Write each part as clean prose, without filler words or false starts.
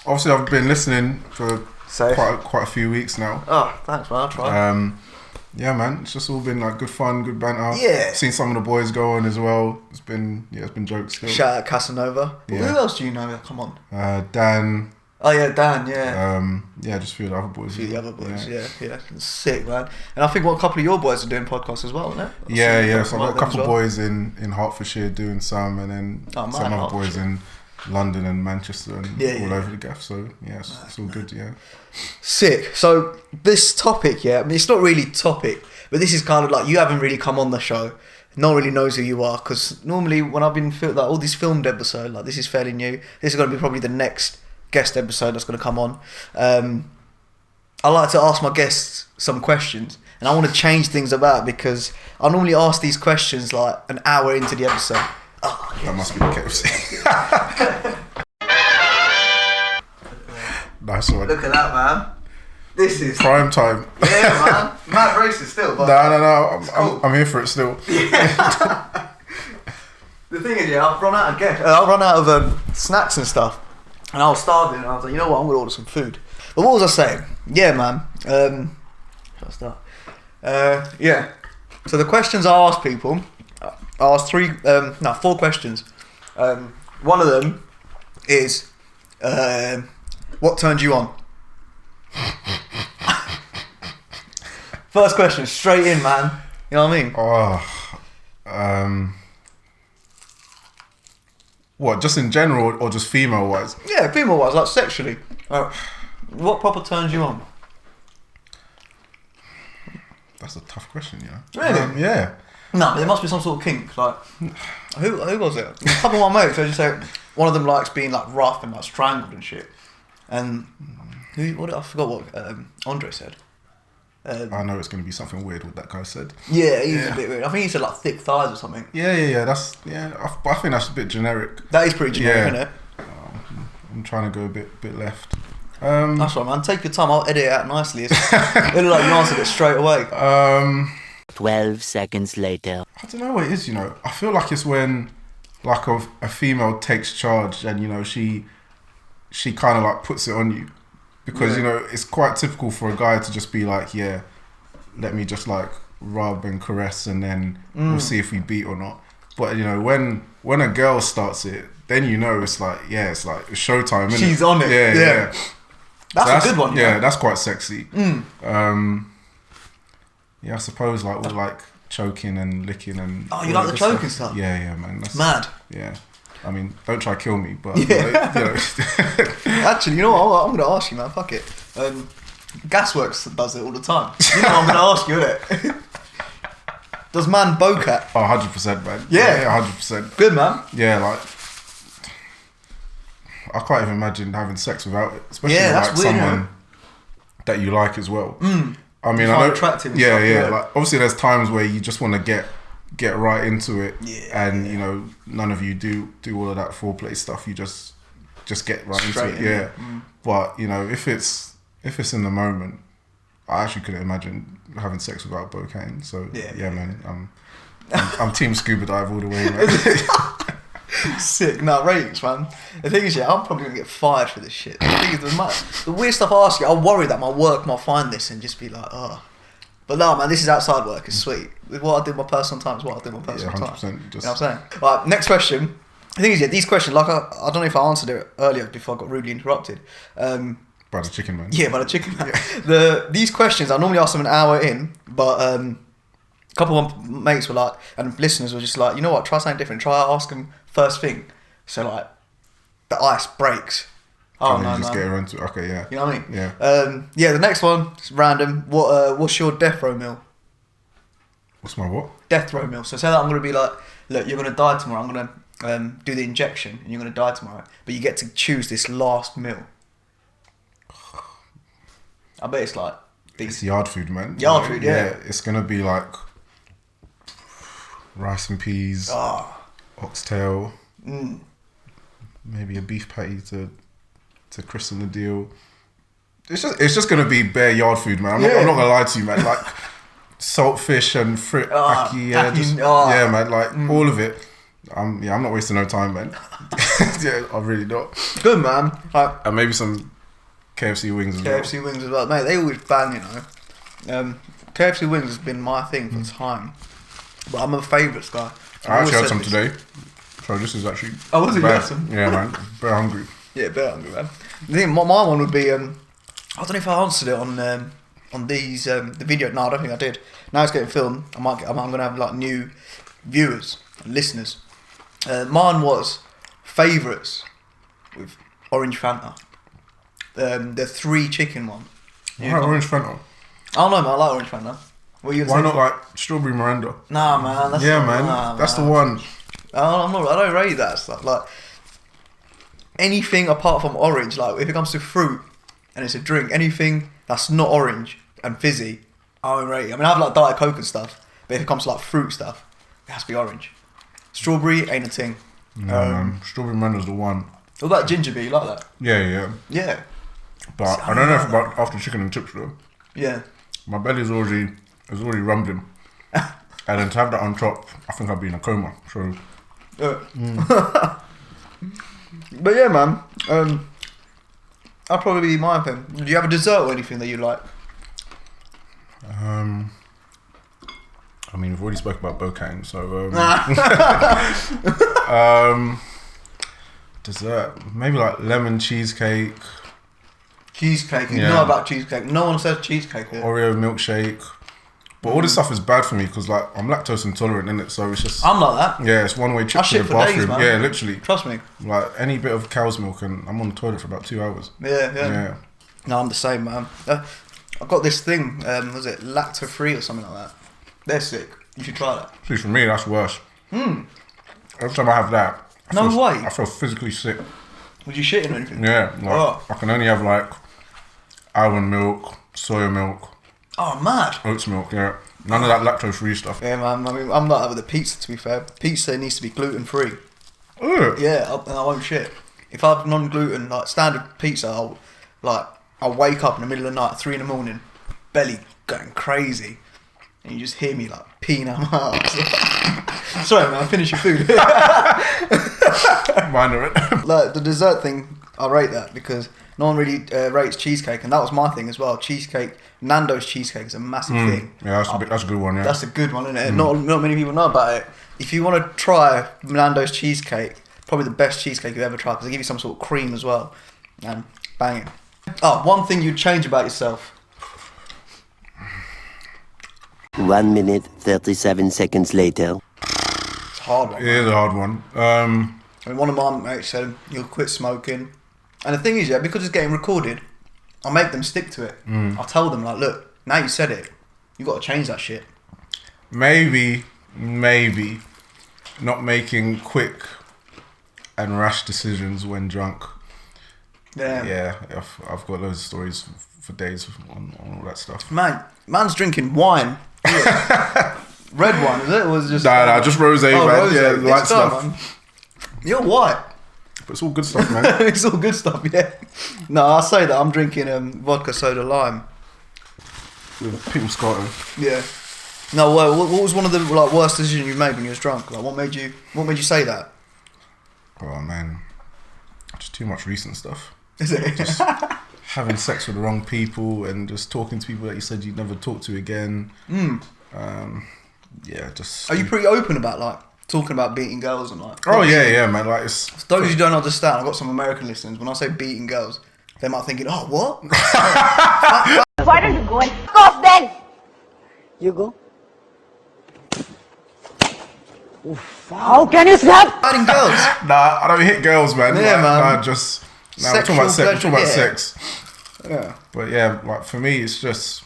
obviously I've been listening for quite a few weeks now. Oh, thanks, man. I'll try. Yeah, man. It's just all been like good fun, good banter. Yeah. Seen some of the boys go on as well. It's been jokes still. Shout out Casanova. Yeah. Who else do you know? Come on. Dan. Oh yeah, Dan. Yeah. Yeah, just a few of the other boys. Yeah. Sick, man. And I think a couple of your boys are doing podcasts as well, isn't it? Yeah. So I've got a couple of boys in Hertfordshire doing some, and then some other boys in London and Manchester and all over the gaff. So yeah, it's all good. Yeah. Sick. So this topic, I mean, it's not really topic, but this is kind of like you haven't really come on the show. No one really knows who you are, because normally when I've been like all these filmed episodes, like this is fairly new. This is going to be probably the next guest episode that's going to come on. I like to ask my guests some questions, and I want to change things about because I normally ask these questions like an hour into the episode. Oh, that must be the KFC. Nice one. Look at that, man. This is prime time. Yeah, man. Mad racist still. But No. I'm here for it still. Yeah. The thing is, I've run out of snacks and stuff, and I was starving. And I was like, you know what? I'm gonna order some food. But what was I saying? Yeah, man. Shall I start? Yeah. So the questions I asked people, I asked 4 questions. One of them is, what turned you on? First question, straight in, man. You know what I mean? What, just in general or just female wise? Yeah, female wise, like sexually. What proper turns you on? That's a tough question, you know. Really? Yeah. No, but there must be some sort of kink. Like, who was it? A couple of my mates. They just say one of them likes being like rough and like strangled and shit. And I forgot what Andre said. I know it's going to be something weird what that guy said. Yeah, he's a bit weird. I think he said like thick thighs or something. Yeah. I think that's a bit generic. That is pretty generic, isn't it? I'm trying to go a bit left. That's right, man. Take your time. I'll edit it out nicely. It'll look like you answered it straight away. 12 seconds later. I don't know what it is, you know. I feel like it's when like a female takes charge and, you know, she kind of like puts it on you. Because, you know, it's quite typical for a guy to just be like, yeah, let me just like rub and caress and then we'll see if we beat or not. But, you know, when a girl starts it, then you know it's like showtime, isn't She's on it. Yeah. That's a good one. Yeah, that's quite sexy. Yeah, I suppose like all like choking and licking and... Oh, you like the choking stuff? Yeah, man. That's mad. Yeah. I mean, don't try to kill me, but... Yeah. You know. Actually, you know what? I'm going to ask you, man. Fuck it. Gasworks does it all the time. You know I'm going to ask you, innit? Does man bocat? Oh, 100%, man. Yeah. 100%. Good, man. Yeah, like... I can't even imagine having sex without it. Especially with like weird, someone that you like as well. I mean, I know attractive. And yeah. Like obviously, there's times where you just want to get right into it, and you know, none of you do all of that foreplay stuff. You just get right straight into it. But you know, if it's in the moment, I actually couldn't imagine having sex without bocaine. So yeah, man, I'm team scuba dive all the way, man. Sick. No, ratings, man. The thing is, I'm probably going to get fired for this shit. The thing is, the weird stuff I ask you, I'll worry that my work might find this and just be like, oh. But no, man, this is outside work. It's sweet. With what I do in my personal time is what I do in my personal time. 100%. You know what I'm saying? Right, next question. The thing is, these questions, like, I don't know if I answered it earlier before I got rudely interrupted. By the chicken man. Yeah, by the chicken man. Yeah. These questions, I normally ask them an hour in, but... a couple of my mates were like, and listeners were just like, you know what, try something different. Try ask them first thing. So like, the ice breaks. Oh no, just get around to it. Okay, yeah. You know what I mean? Yeah. Yeah. The next one is random. What's your death row meal? What's my what? Death row meal. So say that I'm gonna be like, look, you're gonna die tomorrow. I'm gonna do the injection, and you're gonna die tomorrow. But you get to choose this last meal. I bet it's like. It's yard food, man. Yard food, yeah. It's gonna be like rice and peas, oxtail, maybe a beef patty to christen the deal. It's just gonna be bare yard food, man. I'm not gonna lie to you, man. Like saltfish and ackee, man. Like all of it. I'm not wasting no time, man. Yeah, I'm really not. Good, man. Like, And maybe some KFC wings as well. KFC wings as well. Mate, they always bang, you know. KFC wings has been my thing for time. But I'm a favourites guy. I actually had some today. So this is actually... Oh, was it? You bad. had some? Yeah, man. Very hungry. Yeah, better hungry, man. I think my one would be... I don't know if I answered it on these... the video. No, I don't think I did. Now it's getting filmed. I'm going to have like new viewers and listeners. Mine was favourites with orange Fanta. The 3 chicken one. Why orange Fanta? I don't know, man. I like orange Fanta. What you Why not like strawberry Miranda? Nah, man. That's Yeah, man. That's the one. I don't rate that stuff. Like anything apart from orange. Like if it comes to fruit and it's a drink, anything that's not orange and fizzy, I don't rate it. I mean, I have like Diet Coke and stuff, but if it comes to like fruit stuff, it has to be orange. Strawberry ain't a thing. No, man. Strawberry Miranda's the one. What about ginger beer? You like that? Yeah. Yeah. But I don't know if about after chicken and chips though. Yeah. My belly's already rumbling. And then to have that on top, I think I'd be in a coma. So But yeah, man. That'll probably be my thing. Do you have a dessert or anything that you like? I mean, we've already spoke about Bokang, so dessert, maybe like lemon cheesecake, Cheesecake. You Yeah. know about cheesecake. No one says cheesecake here. Oreo milkshake. But all this stuff is bad for me because like I'm lactose intolerant in it, so it's just I'm like that. yeah, it's one way trip I to shit the for days, bathroom. man. Yeah, literally. Trust me. Like any bit of cow's milk and I'm on the toilet for about 2 hours. Yeah. No, I'm the same, man. I've got this thing. Was it lacto free or something like that? They're sick. You should try that. See, for me, that's worse. Every time I have that, No way. I feel physically sick. Would you shitting or anything? Yeah, like, I can only have like almond milk, soya milk, Oh, mad. oats milk. Yeah, none of that lactose-free stuff. Yeah, man. I mean, I'm like that with the pizza. To be fair, pizza needs to be gluten free. Ugh. Yeah, and I won't shit. If I have non-gluten, like standard pizza, I'll wake up in the middle of the night, 3 a.m, belly going crazy, and you just hear me like peeing out my ass. Sorry, man. Finish your food. Mind of it. Like the dessert thing, I rate that because no one really rates cheesecake, and that was my thing as well. Cheesecake, Nando's cheesecake is a massive thing. Yeah, that's a good one. Yeah, That's a good one, isn't it? Not many people know about it. If you want to try Nando's cheesecake, probably the best cheesecake you've ever tried because they give you some sort of cream as well, and banging. Oh, one thing you'd change about yourself. 1 minute, 37 seconds later. It's a hard one. it is a hard one. I mean, one of my mates said you'll quit smoking, and the thing is, yeah, because it's getting recorded, I make them stick to it. I tell them like, look, now you said it, you got to change that shit. Maybe not making quick and rash decisions when drunk. Yeah, I've got loads of stories for days on all that stuff. Man's drinking wine. Red wine, is it? Or was it just Nah, just rosé, man. rosé. Yeah, It's light done, stuff. man. You're white. But it's all good stuff, man. It's all good stuff, yeah. No, I say that I'm drinking vodka soda lime. With people scarring. Yeah. No, what was one of the like worst decisions you made when you was drunk? Like, what made you say that? Oh man, just too much recent stuff. Is it? Just having sex with the wrong people and just talking to people that you said you'd never talk to again. Yeah, just. Are you pretty open about like talking about beating girls and like? Oh yeah, man. Like it's. For those who don't understand, I've got some American listeners. When I say beating girls, they might thinking, oh, what? Why don't you go and f off then? You go. How can you slap? Fighting girls. Nah, I don't hit girls, man. Yeah, like, man. Nah, just. Nah, we're talking about sex. We're talking about Sexual sex. Yeah. But yeah, like for me, it's just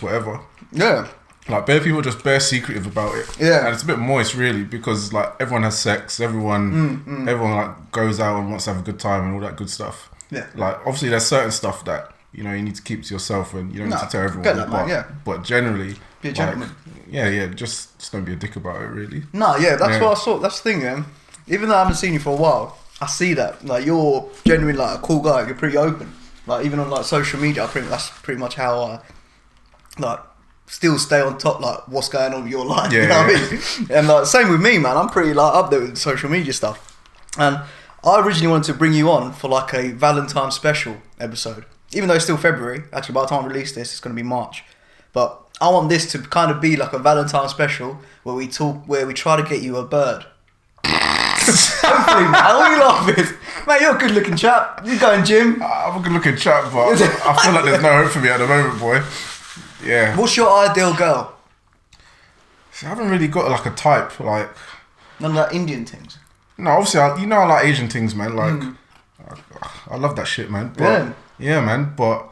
whatever. Yeah. Like bare people are just bare secretive about it. Yeah. And it's a bit moist really because like everyone has sex, everyone like goes out and wants to have a good time and all that good stuff. Yeah. Like obviously there's certain stuff that, you know, you need to keep to yourself and you don't need to tell everyone. get that, but, man, yeah. but generally Be a gentleman. Yeah, just don't be a dick about it really. No, yeah, that's Yeah. what I saw. That's the thing, man. Even though I haven't seen you for a while, I see that. Like, you're genuinely like a cool guy. You're pretty open. Like, even on like social media, that's pretty much how I like still stay on top. Like, what's going on with your life? Yeah, You know what yeah. I mean? And like, same with me, man. I'm pretty like up there with social media stuff. And I originally wanted to bring you on for like a Valentine's special episode. Even though it's still February. Actually, by the time I release this, it's going to be March. But I want this to kind of be like a Valentine's special where we try to get you a bird. Hopefully, man. What are you laughing? Mate, you're a good looking chap. You going gym? I'm a good looking chap, but I feel like there's no hope for me at the moment, boy. Yeah. What's your ideal girl? See, I haven't really got like a type, like... None of that Indian things? No, obviously, I like Asian things, man. Like, I love that shit, man. But, yeah, man, but...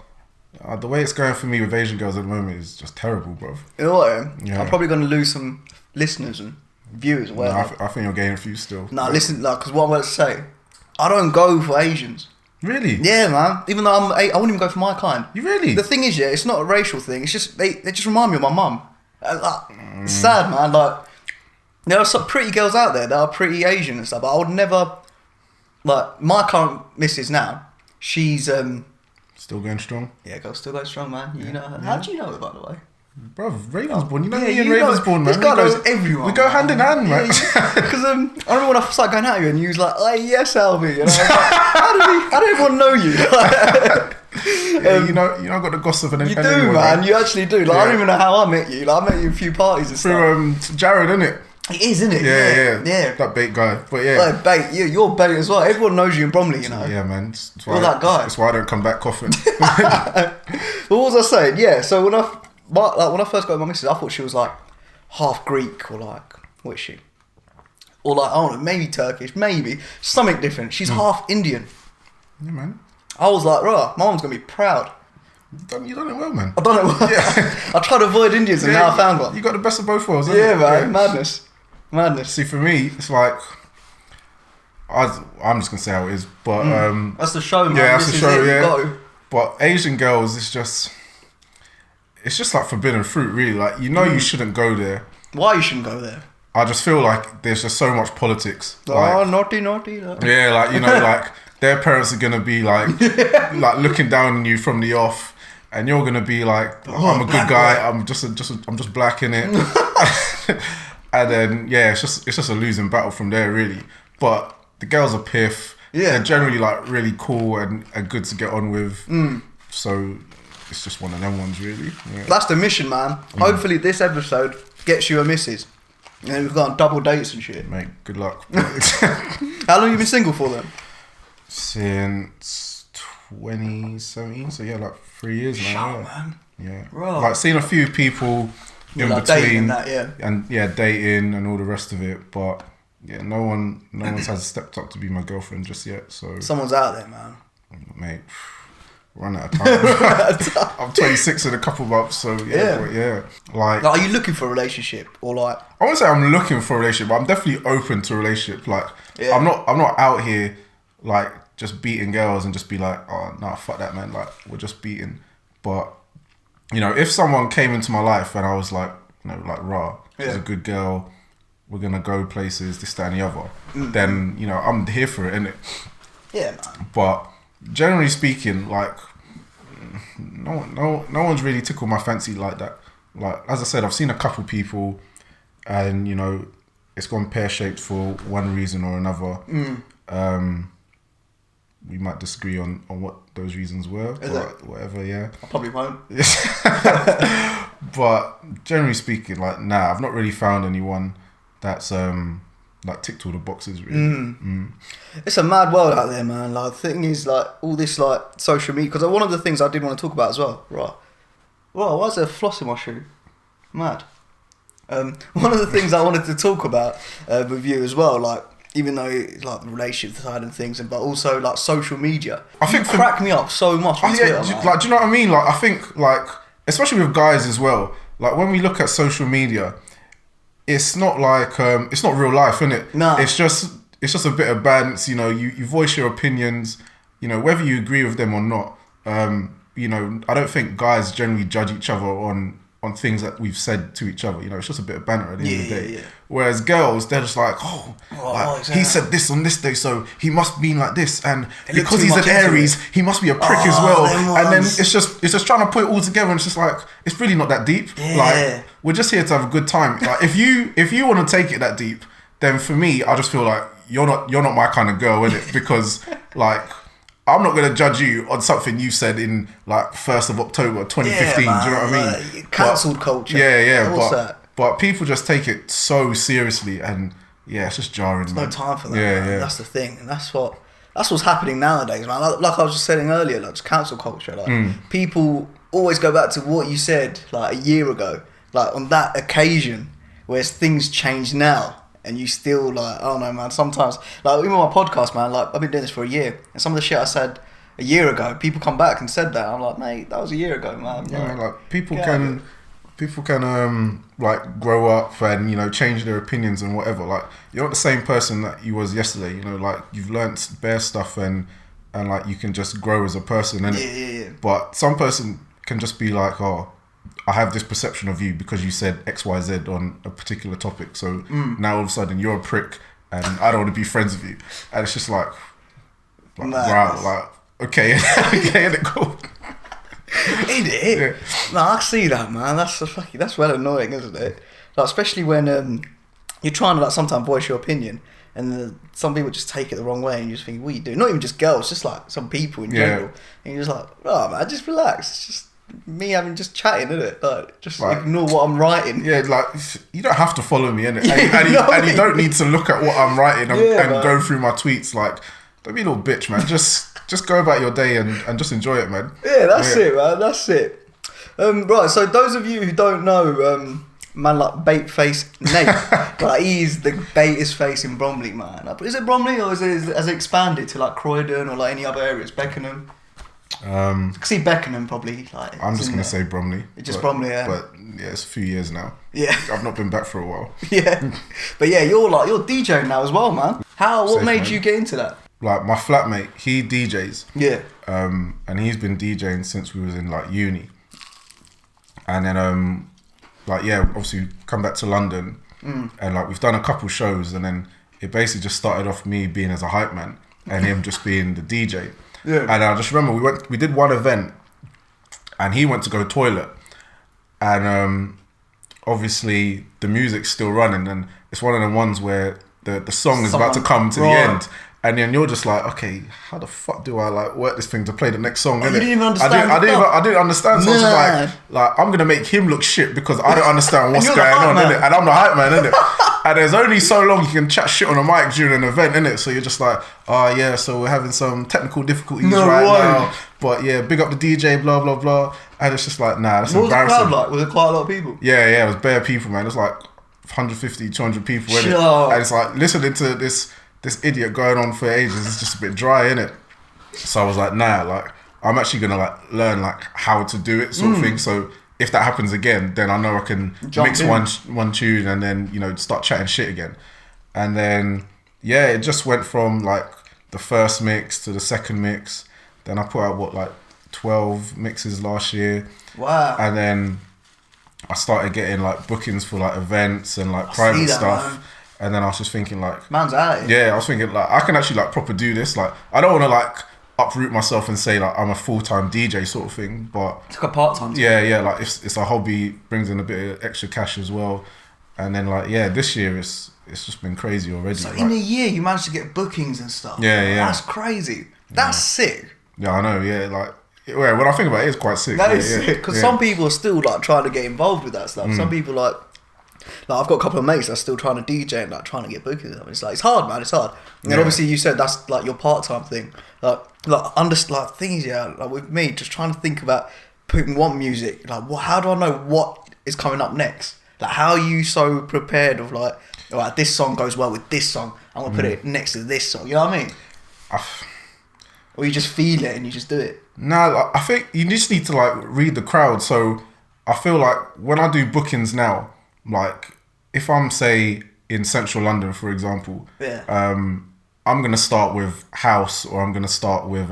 the way it's going for me with Asian girls at the moment is just terrible, bro. You know what? Yeah. I'm probably going to lose some listeners and viewers. No, I think you're gaining a few still. No, listen, like, because what I'm about to say, I don't go for Asians. Really? Yeah, man. Even though I wouldn't even go for my kind. You really? The thing is, yeah, it's not a racial thing. It's just they just remind me of my mum. It's sad, man. Like, there are some pretty girls out there that are pretty Asian and stuff, but I would never. Like, my current missus now, she's still going strong. Yeah, girl, still going strong, man. You know her. How do you know her, by the way? Bro, Ravensbourne. You know me and Ravensbourne, man. This guy knows everyone. We go hand in hand, man. Because I remember when I started going out with you and you was like, "Oh yes, Alvi." And I was like, how did everyone know you? Yeah, you know, I got the gossip and you do, anyone, man. You actually do. Like, I don't even know how I met you. Like, I met you at a few parties and stuff. Through Jared, innit? It is, isn't it? Yeah. That bait guy. But yeah. Like, bait. You're bait as well. Everyone knows you in Bromley, you know. Yeah, man. You're that guy. That's why I don't come back coughing. But what was I saying? Yeah. So when I first got with my missus, I thought she was like half Greek or like, what is she? Or like, I don't know, maybe Turkish, maybe something different. She's half Indian. Yeah, man. I was like, right, my mum's gonna be proud. You done it well, man. I done it well. Yeah. I tried to avoid Indians and now I found one. You got the best of both worlds. Yeah, man. Madness. See, for me, it's like I'm just gonna say how it is, but that's the show, man. Yeah, that's the show. Yeah. Go. But Asian girls, it's just like forbidden fruit, really. Like, you know, you shouldn't go there. Why you shouldn't go there? I just feel like there's just so much politics. Like, naughty. Yeah, like, you know, like their parents are gonna be like looking down on you from the off, and you're gonna be like, I'm a good guy. I'm just black in it. And then yeah, it's just a losing battle from there, really. But the girls are piff. Yeah, they're generally like really cool and good to get on with. So it's just one of them ones, really. Yeah. That's the mission, man. Hopefully this episode gets you a missus, and then we've got double dates and shit. Mate, good luck. How long have you been single for then? Since 2017. So yeah, like 3 years now. Shout, man. Yeah. Right. Like, seen a few people in like between that, yeah. And yeah, dating and all the rest of it, but yeah, no one's has stepped up to be my girlfriend just yet. So someone's out there, man. Mate, run out of time. I'm 26 in a couple months, so yeah. Like, are you looking for a relationship or like? I wouldn't say I'm looking for a relationship, but I'm definitely open to a relationship. Like, I'm not out here like just beating girls and just be like, oh nah, fuck that, man. Like, we're just beating, but. You know, if someone came into my life and I was like, you know, like, rah, she's a good girl, we're going to go places, this, that, and the other, then, you know, I'm here for it, innit? Yeah, man. But generally speaking, like, no one's really tickled my fancy like that. Like, as I said, I've seen a couple people and, you know, it's gone pear-shaped for one reason or another. We might disagree on what those reasons were, but whatever, yeah. I probably won't. But generally speaking, like, nah, I've not really found anyone that's like ticked all the boxes, really. It's a mad world out there, man. Like, the thing is, like, all this like social media. Because one of the things I did want to talk about as well, right? Well, why is there floss in my shoe? Mad. One of the things I wanted to talk about with you as well, like. Even though it's like the relationship side and things, but also like social media. I think crack me up so much. Do you know what I mean? Like, I think like, especially with guys as well. Like, when we look at social media, it's not like it's not real life, innit? No. It's just a bit of bants. You know, you voice your opinions. You know, whether you agree with them or not. You know, I don't think guys generally judge each other on things that we've said to each other. You know, it's just a bit of banter at the end of the day. Yeah. Whereas girls, they're just like, exactly. He said this on this day, so he must mean like this, and because he's an Aries, he must be a prick as well. And then it's just trying to put it all together, and it's just like, it's really not that deep. Yeah. Like, we're just here to have a good time. Like, if you want to take it that deep, then for me, I just feel like you're not my kind of girl, innit? Because like I'm not gonna judge you on something you said in like 1st of October 2015. Yeah, do you know what I mean? Cancelled culture. Yeah. What's that? But people just take it so seriously, and yeah, it's just jarring. There's man. no time for that. Yeah, man. yeah. That's the thing, and that's what's happening nowadays, man. Like I was just saying earlier, like just cancel culture. Like people always go back to what you said like a year ago, like on that occasion, whereas things change now. And you still like, I don't know, man. Sometimes, like even my podcast, man. Like I've been doing this for a year, and some of the shit I said a year ago, people come back and said that. I'm like, mate, that was a year ago, man. Yeah, like people can like grow up and, you know, change their opinions and whatever. Like you're not the same person that you was yesterday. You know, like you've learnt bare stuff and like you can just grow as a person. Innit? Yeah. But some person can just be like, oh, I have this perception of you because you said X, Y, Z on a particular topic. So now all of a sudden you're a prick and I don't want to be friends with you. And it's just like wow, like, okay, cool. Ain't it? Yeah. No, I see that, man. That's well annoying, isn't it? Like, especially when you're trying to like sometimes voice your opinion, and some people just take it the wrong way, and you just think, what are you doing? Not even just girls, just like some people in general. And you're just like, oh man, just relax. It's just me having just chatting, isn't it? Like, just ignore what I'm writing. Yeah, like you don't have to follow me, innit? And you don't need to look at what I'm writing and go through my tweets. Like, don't be a little bitch, man. Just go about your day and just enjoy it, man. Yeah, that's it, man. That's it. Right, so those of you who don't know, man, like BaitFace Nate, like he's the baitest face in Bromley, man. Like, is it Bromley or has it expanded to like Croydon or like any other areas? Beckenham. I can see Beckenham probably. Like, I'm just gonna say Bromley. Bromley, yeah. But yeah, it's a few years now. Yeah, I've not been back for a while. Yeah, but yeah, you're DJing now as well, man. What made you get into that? Like my flatmate, he DJs. Yeah. And he's been DJing since we was in like uni. And then like yeah, obviously come back to London, and like we've done a couple shows, and then it basically just started off me being as a hype man and him just being the DJ. Yeah. And I just remember we did one event, and he went to go toilet, and obviously the music's still running, and it's one of the ones where the song is about to come to the end. And then you're just like, okay, how the fuck do I like work this thing to play the next song? You didn't even understand. I didn't understand. So I was just like I'm gonna make him look shit because I don't understand what's going on, innit? And I'm the hype man, innit? And there's only so long you can chat shit on a mic during an event, innit? So you're just like, oh yeah, so we're having some technical difficulties now. But yeah, big up the DJ, blah blah blah. And it's just like, nah, that's embarrassing. What was the crowd like? Was it quite a lot of people? Yeah, it was bare people, man. It was like 150, 200 people, innit? And it's like listening to this idiot going on for ages, it's just a bit dry, innit? So I was like, nah, like I'm actually gonna like learn like how to do it, sort of thing. So if that happens again, then I know I can mix one tune and then, you know, start chatting shit again. And then yeah, it just went from like the first mix to the second mix. Then I put out like 12 mixes last year. Wow. And then I started getting like bookings for like events and like private stuff. Man. And then I was just thinking like, man's out. Yeah, I was thinking like I can actually like proper do this. Like I don't want to like uproot myself and say like I'm a full-time DJ sort of thing, but it's like a part-time. Yeah, like it's a hobby, brings in a bit of extra cash as well. And then like yeah, this year it's just been crazy already. So in a year you managed to get bookings and stuff. Yeah. That's crazy. That's sick. Yeah, I know. Yeah, like when I think about it, it's quite sick. That is sick because some people are still like trying to get involved with that stuff. Some people like I've got a couple of mates that are still trying to DJ and like trying to get bookings. It's like it's hard, man. It's hard. And obviously you said that's like your part-time thing. Like things, like with me, just trying to think about putting one music. Like, how do I know what is coming up next? Like, how are you so prepared of like, all right, this song goes well with this song. I'm gonna put it next to this song. You know what I mean? Or you just feel it and you just do it. No, I think you just need to like read the crowd. So I feel like when I do bookings now, like if I'm say in central London, for example, I'm gonna start with house, or I'm gonna start with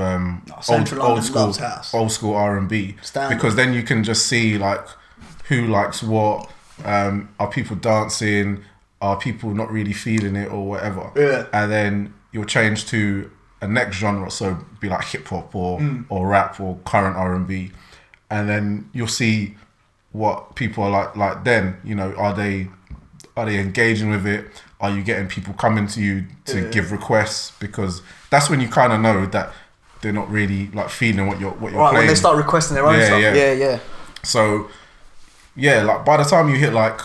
old school R&B, because then you can just see like who likes what. Are people dancing? Are people not really feeling it or whatever? Yeah. And then you'll change to a next genre, so be like hip hop or rap or current R&B, and then you'll see what people are like then, you know, are they Are they engaging with it? Are you getting people coming to you to give requests? Because that's when you kind of know that they're not really like feeling what you're right, playing. when they start requesting their own stuff. Yeah. So, yeah, like by the time you hit like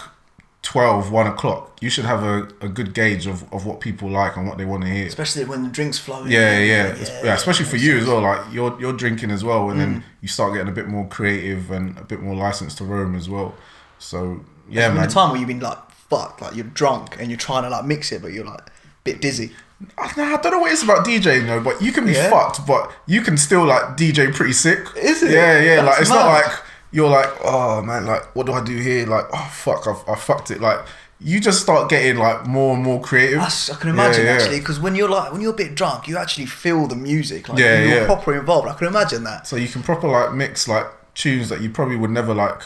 12, 1 o'clock, you should have a good gauge of what people like and what they want to hear. Especially when the drinks flow. Yeah, especially for you as well. Like you're drinking as well, and then you start getting a bit more creative and a bit more license to roam as well. So yeah, man. The time where you've been like fucked, like you're drunk and you're trying to like mix it, but you're like a bit dizzy. I don't know what it's about DJing though, but you can be fucked, but you can still like DJ pretty sick. Is it? Yeah. That's like it's mad. not like you're like, oh man, like what do I do here? Like, oh fuck, I fucked it. Like you just start getting like more and more creative. I can imagine actually, because when you're a bit drunk, you actually feel the music. Like you're proper involved. I can imagine that. So you can proper like mix like tunes that you probably would never like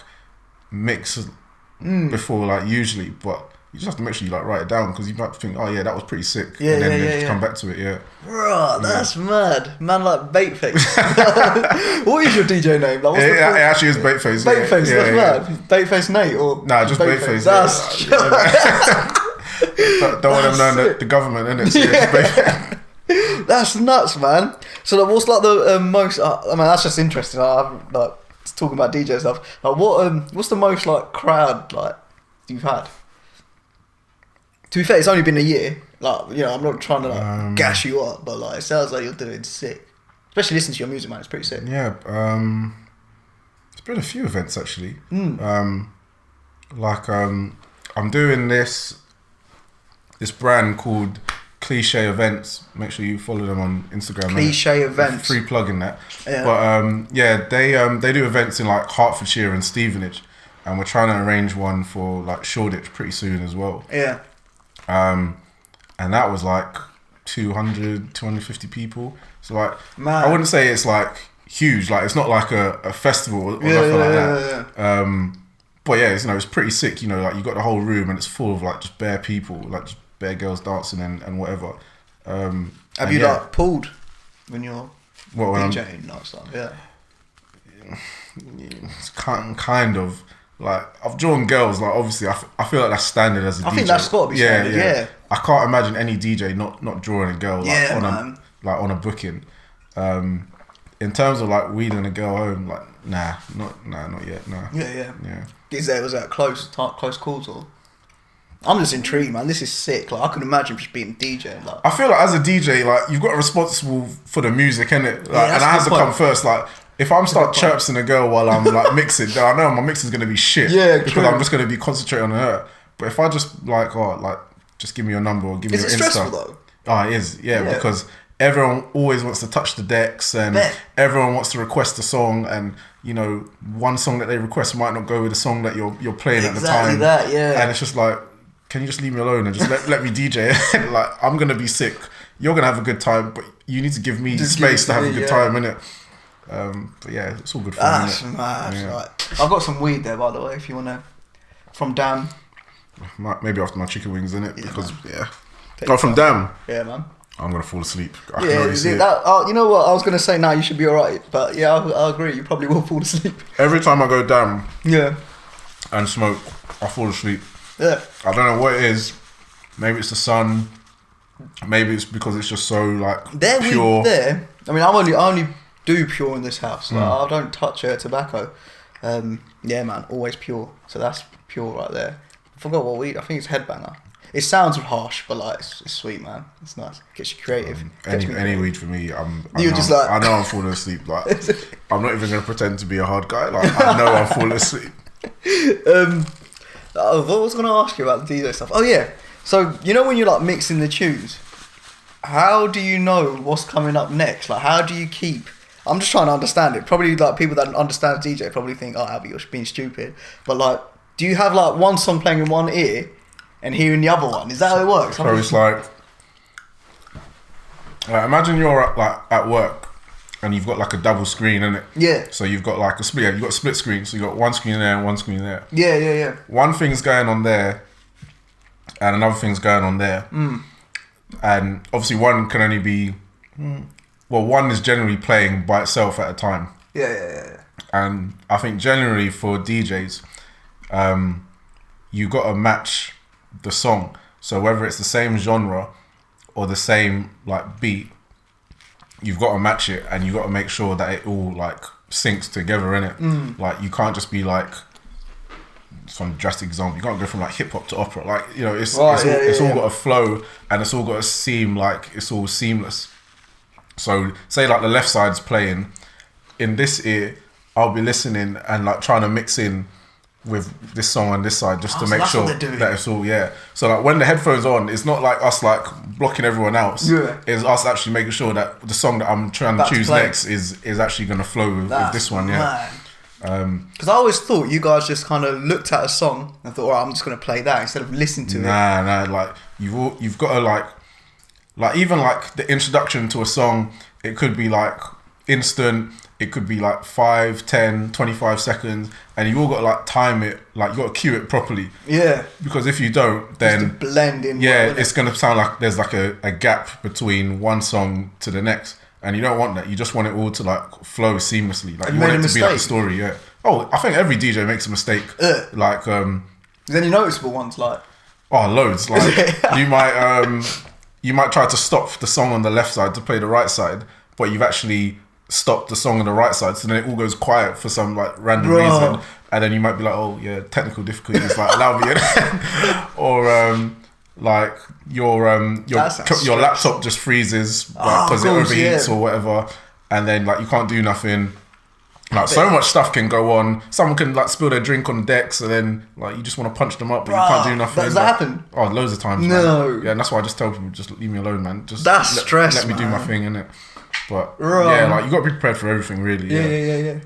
mix before, like usually, but you just have to make sure you like write it down, because you might think, oh yeah, that was pretty sick, and then just come back to it. Bro, that's mad, man. Like BaitFace. What is your DJ name? Like, what's it actually is BaitFace. BaitFace, that's mad. BaitFace Nate or just BaitFace. That's don't want them knowing the government, innit? So that's nuts, man. So like, what's like the most? I mean, that's just interesting. I'm like talking about DJ stuff. Like, what's the most like crowd like you've had? To be fair, it's only been a year. Like, you know, I'm not trying to like gas you up, but like, it sounds like you're doing sick. Especially listening to your music, man. It's pretty sick. Yeah, it's been a few events actually. I'm doing this brand called Cliche Events. Make sure you follow them on Instagram. Cliche Events. Free plug in that. Yeah. But they do events in like Hertfordshire and Stevenage, and we're trying to arrange one for like Shoreditch pretty soon as well. Yeah. And that was like 200, 250 people. So like, man, I wouldn't say it's like huge. Like it's not like a festival or nothing like that. Yeah. But yeah, it's pretty sick. You know, like you got the whole room and it's full of like just bare people, like just bare girls dancing and whatever. Have you like pulled when you're DJing and stuff? Yeah. It's kind of. Like I've drawn girls, like obviously I feel like that's standard as a DJ. I think that's got to be standard. Yeah. I can't imagine any DJ not drawing a girl like on a booking. In terms of like wheeling a girl home, like not yet. No. Yeah. Was that close calls or? I'm just intrigued, man. This is sick. Like I can imagine just being a DJ. Like I feel like as a DJ, like you've got responsible for the music, innit? Like, and I have to come first. Like if I'm start chirping a girl while I'm like mixing, then I know my mixing's gonna be shit. Yeah, because I'm just gonna be concentrating on her. But if I just just give me your number or give me your Insta. Is it stressful though? Oh, it is. Yeah, because everyone always wants to touch the decks and everyone wants to request a song, and you know one song that they request might not go with the song that you're playing at the time. Exactly that. Yeah. And it's just like, can you just leave me alone and just let me DJ? Like I'm gonna be sick. You're gonna have a good time, but you need to give me space to have a good time, innit? But yeah, it's all good fun. That's mad. Yeah. Right. I've got some weed there, by the way, if you want to. From Dam. Maybe after my chicken wings, innit? Because from Dam. Yeah, man. I'm gonna fall asleep. I can already see it. You know what? I was gonna say, you should be alright, but yeah, I agree. You probably will fall asleep. Every time I go Dam, yeah, and smoke, I fall asleep. Yeah. I don't know what it is. Maybe it's the sun. Maybe it's because it's just so like pure. There. I mean, I only do pure in this house. Like, I don't touch tobacco. Yeah, man, always pure. So that's pure right there. I forgot what weed. I think it's Headbanger. It sounds harsh, but like it's sweet, man. It's nice. Gets you creative. Any weed for me, I know I'm falling asleep. Like I'm not even gonna pretend to be a hard guy. Like I know I'm falling asleep. What was I gonna ask you about the DJ stuff? Oh yeah. So you know when you're like mixing the tunes, how do you know what's coming up next? Like how do you keep? I'm just trying to understand it. Probably like people that understand DJ probably think, oh, Alvi, you're being stupid. But like, do you have like one song playing in one ear and hearing the other one? Is that how it works? So it's like imagine you're at work and you've got like a double screen, innit? Yeah. So you've got like a split. Yeah, you've got a split screen. So you've got one screen there and one screen there. Yeah. One thing's going on there, and another thing's going on there. And obviously, one can only be. Well, one is generally playing by itself at a time. Yeah. And I think generally for DJs, you got to match the song. So whether it's the same genre or the same like beat, you've got to match it, and you've got to make sure that it all like syncs together, innit? Like you can't just be like, some drastic example, you can't go from like hip hop to opera. Like, you know, it's all got a flow, and it's all got to seem like it's all seamless. So say like the left side's playing, in this ear I'll be listening and like trying to mix in with this song on this side just to make sure that it's all, so like when the headphones on, it's not like us like blocking everyone else, it's us actually making sure that the song that I'm trying to choose next is actually going to flow with this one. Because I always thought you guys just kind of looked at a song and thought, alright, I'm just going to play that instead of listening to it. Nah, like you've got to like even like the introduction to a song, it could be like instant, it could be like 5, 10, 25 seconds, and you all got to like time it, like you got to cue it properly. Yeah. Because if you don't, then just to blend in. Yeah, it's going to sound like there's like a gap between one song to the next, and you don't want that. You just want it all to like flow seamlessly. Like you want it to be like a story. Yeah. Oh, I think every DJ makes a mistake. Like is there any noticeable ones like? Oh, loads. Like you might try to stop the song on the left side to play the right side, but you've actually stopped the song on the right side, so then it all goes quiet for some like random reason, and then you might be like, oh yeah, technical difficulties, like allow me in. Or like your laptop just freezes because it overheats or whatever, and then like you can't do nothing. Like so much stuff can go on. Someone can like spill their drink on the decks, and then like you just want to punch them up, but you can't do nothing. Does that happen? Oh, loads of times. No. Man. Yeah, and that's why I just tell people, just leave me alone, man. Just that's stress. Let me do my thing, innit? But yeah, like you got to be prepared for everything, really. Yeah.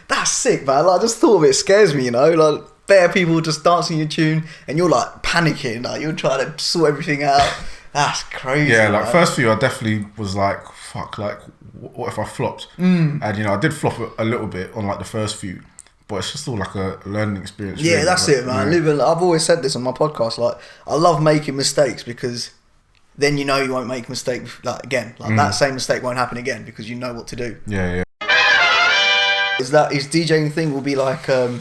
That's sick, man. Like, I just thought of it. It scares me, you know. Like bare people just dancing your tune, and you're like panicking. Like you're trying to sort everything out. That's crazy. Yeah, like first few, I definitely was like, fuck, like what if I flopped? And you know, I did flop a little bit on like the first few, but it's just all like a learning experience. Yeah, really. that's it, man. I've always said this on my podcast. Like, I love making mistakes because then you know you won't make a mistake like again. Like that same mistake won't happen again because you know what to do. Yeah. Is DJing thing will be like a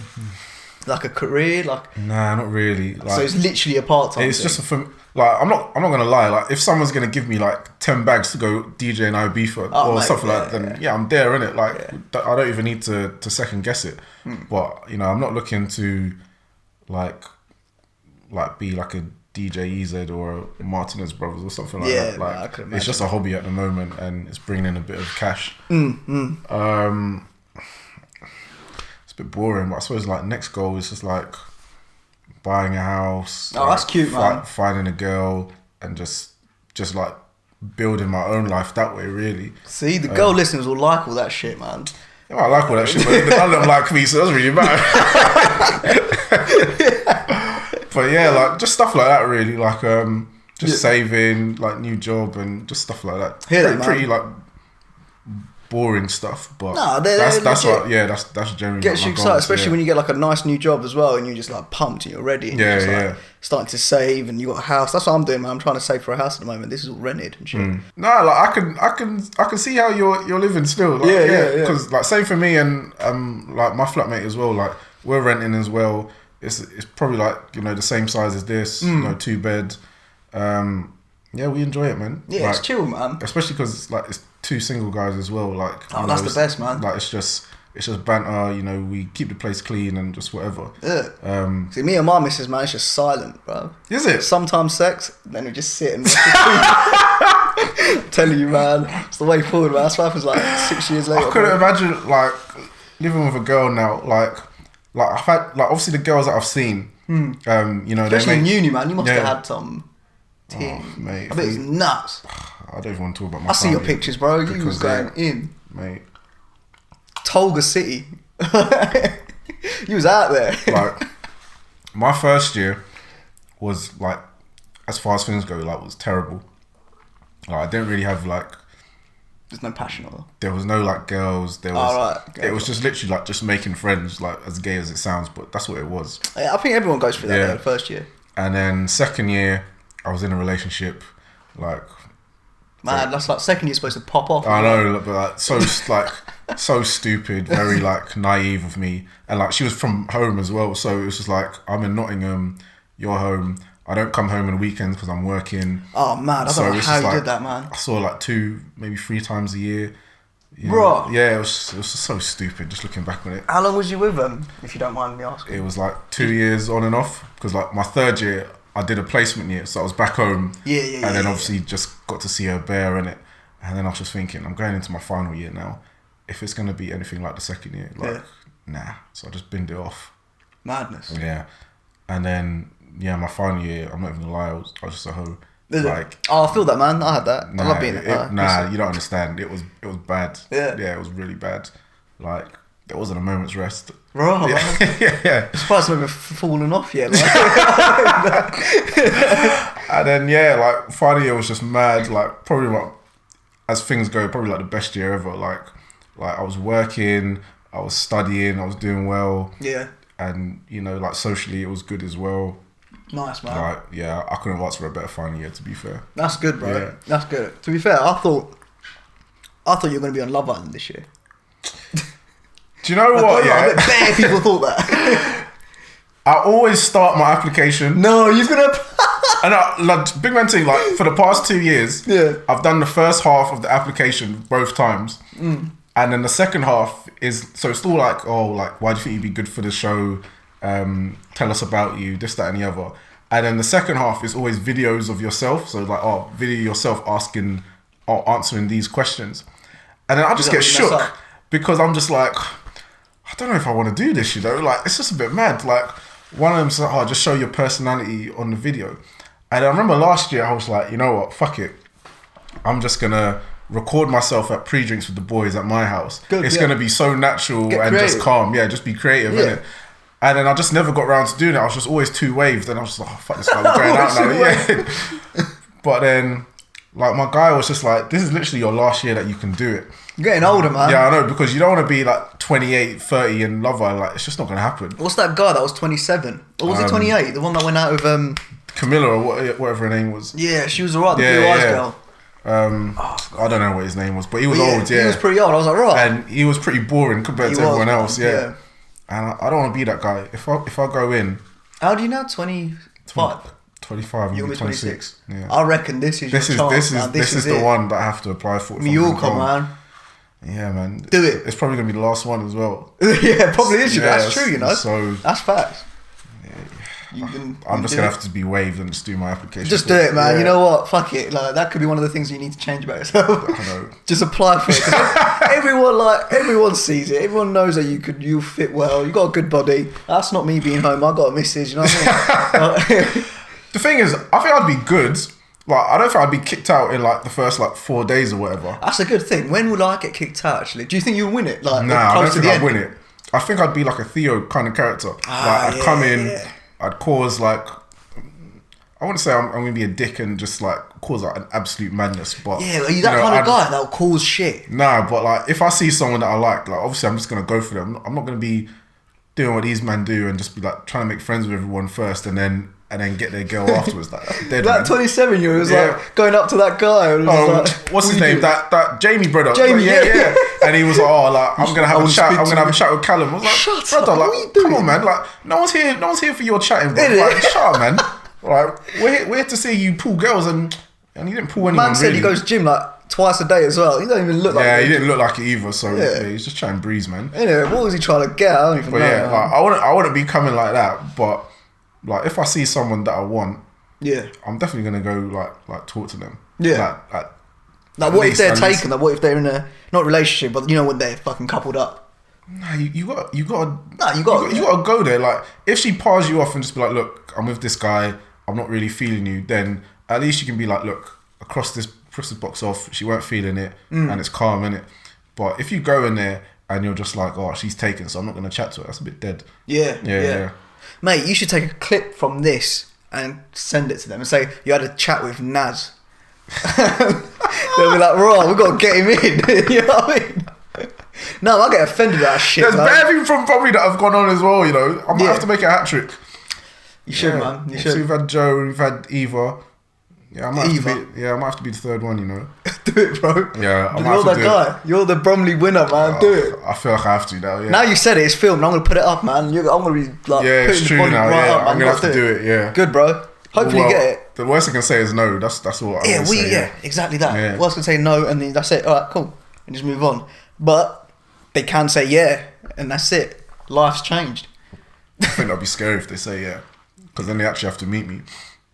career? Like, nah, not really. Like, so it's literally a part-time It's thing. just I'm not gonna lie. Like if someone's gonna give me like 10 bags to go DJ in Ibiza or something like that, then I'm there, innit? Like I don't even need to second guess it. But you know, I'm not looking to like be like a DJ EZ or a Martinez Brothers or something like that. Like I could imagine. It's just a hobby at the moment, and it's bringing in a bit of cash. It's a bit boring, but I suppose like next goal is just like buying a house. Oh, that's cute, man. Finding a girl and just like building my own life that way, really. See, the girl listeners will like all that shit, man. Yeah, I like all that shit, but none of them like me, so it doesn't really matter. But yeah, like just stuff like that, really. Like saving, like new job and just stuff like that. Pretty like boring stuff, but that's generally gets you excited, especially when you get like a nice new job as well, and you're just like pumped and you're ready. And you're just, like, starting to save, and you got a house. That's what I'm doing, man. I'm trying to save for a house at the moment. This is all rented and shit. No, like I can see how you're living still. Like, yeah. Because like same for me and like my flatmate as well. Like we're renting as well. It's probably like, you know, the same size as this. You know, 2 beds. Yeah, we enjoy it, man. Yeah, like, it's chill, man. Especially because like it's 2 single guys as well. Like, that's the best, man. Like it's just banter. You know, we keep the place clean and just whatever. Yeah. See, me and my missus, man, it's just silent, bro. Is it? Sometimes sex, then we just sit and watch the I'm telling you, man, it's the way forward, man. That's what happens like 6 years later. I couldn't imagine like living with a girl now. Like I've had like obviously the girls that I've seen. You know, especially in uni, man. You must have had some. Oh, mate, I bet it's nuts. I don't even want to talk about my I see your pictures, bro. You was going in. Mate. Tolga City. You was out there. Like, my first year was like, as far as things go, like, was terrible. Like, I didn't really have like... There's no passion or... There was no like girls. There was... It was just literally like just making friends, like as gay as it sounds, but that's what it was. I think everyone goes through that the first year. And then second year, I was in a relationship, like... Man, that's like second year supposed to pop off. I know, but like, so stupid, very like naive of me. And like she was from home as well, so it was just like, I'm in Nottingham, you're home, I don't come home on the weekends because I'm working. Oh man, I don't know how you did that, man. I saw like 2, maybe 3 times a year. Bro. Yeah, it was just so stupid just looking back on it. How long was you with them, if you don't mind me asking? It was like 2 years on and off because like my 3rd year I did a placement year, so I was back home. And then obviously just got to see her bare in it. And then I was just thinking, I'm going into my final year now. If it's gonna be anything like the 2nd year, like nah. So I just binned it off. Madness. Yeah. And then my final year, I'm not even gonna lie, I was just a hoe. I feel that, man. I had that. I love being you don't understand. It was bad. Yeah, it was really bad. Like there wasn't a moment's rest. Bro, yeah. I'm surprised I haven't fallen off yet. Like. And then like final year was just mad. Like probably like, as things go, probably like the best year ever. Like I was working, I was studying, I was doing well. Yeah. And like socially, it was good as well. Nice, man. Like, I couldn't have asked for a better final year, to be fair. That's good, bro. Yeah. That's good. To be fair, I thought you were going to be on Love Island this year. Do you know what? I bet bare people thought that. I always start my application. No, you're going to... And like, big man thing, like for the past 2 years, I've done the first half of the application both times. And then the second half is, so it's still like, why do you think you'd be good for the show? Tell us about you, this, that, and the other. And then the second half is always videos of yourself. So like, video yourself asking or answering these questions. And then I just get shook because I'm just like, I don't know if I want to do this, like, it's just a bit mad. Like one of them said, just show your personality on the video. And I remember last year I was like, you know what, fuck it. I'm just going to record myself at pre-drinks with the boys at my house. It's going to be so natural and just calm. Yeah, just be creative, innit? And then I just never got around to doing it. I was just always too waved. And I was just like, fuck this guy, we're going out now. Yeah. But then, like, my guy was just like, this is literally your last year that you can do it. You're getting older, man. Yeah, I know, because you don't want to be like 28, 30 in Love Island. Like, it's just not going to happen. What's that guy that was 27? Or was it 28? The one that went out with... Camilla or whatever her name was. Yeah, she was alright, the blue eyes girl. I don't know what his name was, but he was old, He was pretty old, I was like, right. And he was pretty boring compared to everyone else, And I don't want to be that guy. If I go in... How do you now? 25? 25, maybe 26. Yeah. I reckon this is your chance, This is the one that I have to apply for. Mallorca, man. Yeah, man. Do it. It's probably going to be the last one as well. Yeah, probably is. That's true, So, that's facts. I'm just going to have to be waved and just do my application. Just do it, man. Yeah. You know what? Fuck it. Like, that could be one of the things you need to change about yourself. I know. Just apply for it. Everyone sees it. Everyone knows that you fit well. You got a good body. That's not me being home. I got a missus. You know what I mean? The thing is, I think I'd be good. Like, I don't think I'd be kicked out in like the first 4 days or whatever. That's a good thing. When will I get kicked out? Actually, do you think you'll win it? Like, I don't think I'd win it. I think I'd be like a Theo kind of character. I'd come in, I'd cause like, I wouldn't say I'm going to be a dick and just like cause like an absolute madness, but are you that kind of guy that'll cause shit? Nah, but like if I see someone that I like obviously I'm just going to go for them. I'm not going to be doing what these men do and just be like trying to make friends with everyone first and then get their girl afterwards. That's dead. That 27-year-old was like going up to that guy. And what's his name? That Jamie brother. Jamie, yeah. And he was like, I'm gonna have a chat. I'm gonna have a chat with Callum. I was like, shut brother, up, like, what are you doing? come on, man. Like, no one's here for your chatting, bro. Like, shut up, man. Like, we're here to see you pull girls, and he didn't pull anyone. Man said really. He goes gym like twice a day as well. He don't even look like. Yeah, he didn't look like it either. So he's just trying to breeze, man. Anyway, what was he trying to get? I don't even know. Yeah, like, I wouldn't be coming like that, but like if I see someone that I want, I'm definitely gonna go like talk to them. Yeah, like what if they're taken? Like what if they're in a not relationship, but when they're fucking coupled up? Nah, you gotta go there. Like if she pars you off and just be like, look, I'm with this guy, I'm not really feeling you, then at least you can be like, look, across this box off, she weren't feeling it and it's calm, innit? But if you go in there and you're just like, oh, she's taken, so I'm not gonna chat to her, that's a bit dead. Yeah. Mate, you should take a clip from this and send it to them and say you had a chat with Naz. They'll be like, right, we've got to get him in. You know what I mean? No, I get offended at that shit. There's everything from probably that have gone on as well, I might have to make a hat trick. You should, man. You should. So we've had Joe, we've had Eva. Yeah, I might have to be the third one, Do it, bro. Yeah, you're that guy. You're the Bromley winner, man. Do it. I feel like I have to now. Yeah. Now you said it, it's filmed. I'm gonna put it up, man. I'm gonna be like, it's true now. Right up, I'm gonna have to do it. Yeah. Good, bro. Hopefully you get it. The worst I can say is no. That's all I Yeah, say. exactly that. Yeah. Worst can say no, and then that's it. All right, cool, and just move on. But they can say yeah, and that's it. Life's changed. I think that'd be scary if they say yeah, because then they actually have to meet me.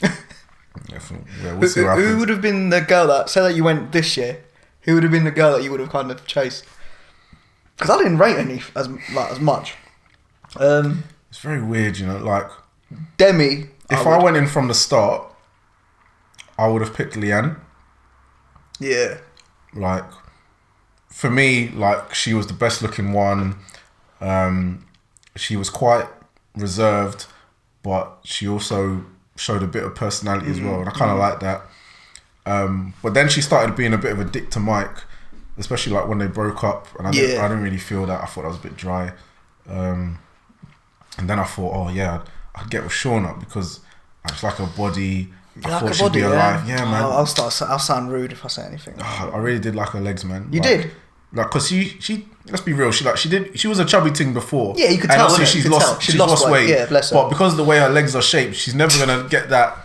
We'll see what happens. Who would have been the girl that, say that you went this year, who would have been the girl that you would have kind of chased? Because I didn't rate any as much. It's very weird, like Demi. if I went in from the start, I would have picked Leanne. Yeah. Like, for me, like, she was the best looking one. She was quite reserved, but she also showed a bit of personality as well, and I kind of like that. But then she started being a bit of a dick to Mike, especially like when they broke up, and I didn't really feel that. I thought that was a bit dry. And then I thought, oh yeah, I'd get with Shauna because I just like her body. I thought she'd be alive. Yeah, man. I'll sound rude if I say anything. I really did like her legs, man. You did? Like, cause she let's be real, she was a chubby thing before. Yeah, you could and tell. Obviously she's lost weight. Yeah, bless her. But because of the way her legs are shaped, she's never gonna get that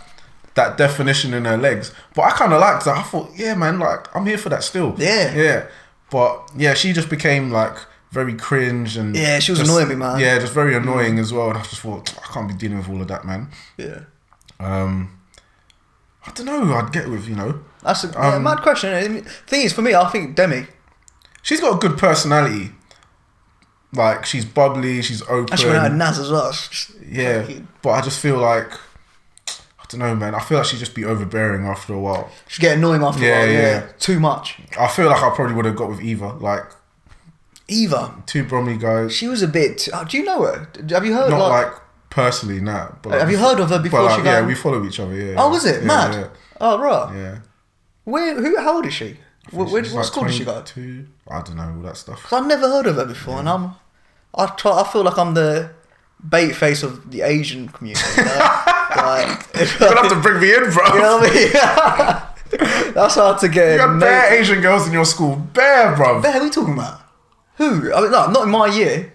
definition in her legs. But I kind of liked that. I thought, yeah, man, like I'm here for that still. Yeah. But yeah, she just became like very cringe and yeah, she was annoying me, man. Yeah, just very annoying as well. And I just thought, I can't be dealing with all of that, man. Yeah. I don't know who I'd get with, That's a mad question. Thing is, for me, I think Demi. She's got a good personality. Like, she's bubbly, she's open. And she went out of Naz as well. Yeah, but I just feel like, I don't know, man. I feel like she'd just be overbearing after a while. She'd get annoying after a while. Yeah. Too much. I feel like I probably would have got with Eva. Like, Eva? Two Bromley guys. She was a bit... do you know her? Have you heard? Not like personally, nah. But like, have you heard of her before she got... Yeah, we follow each other, yeah. Oh, was it? Yeah, Mad? Yeah. Oh, right. Yeah. How old is she? What school did she go? I don't know, all that stuff. Because I've never heard of her before, and I feel like I'm the BaitFace of the Asian community. You're gonna have to bring me in, bro. You know what I mean? That's hard to get. You got bare Asian girls in your school, bare, bro. Bare? Who are we talking about? Who? I mean, no, not in my year.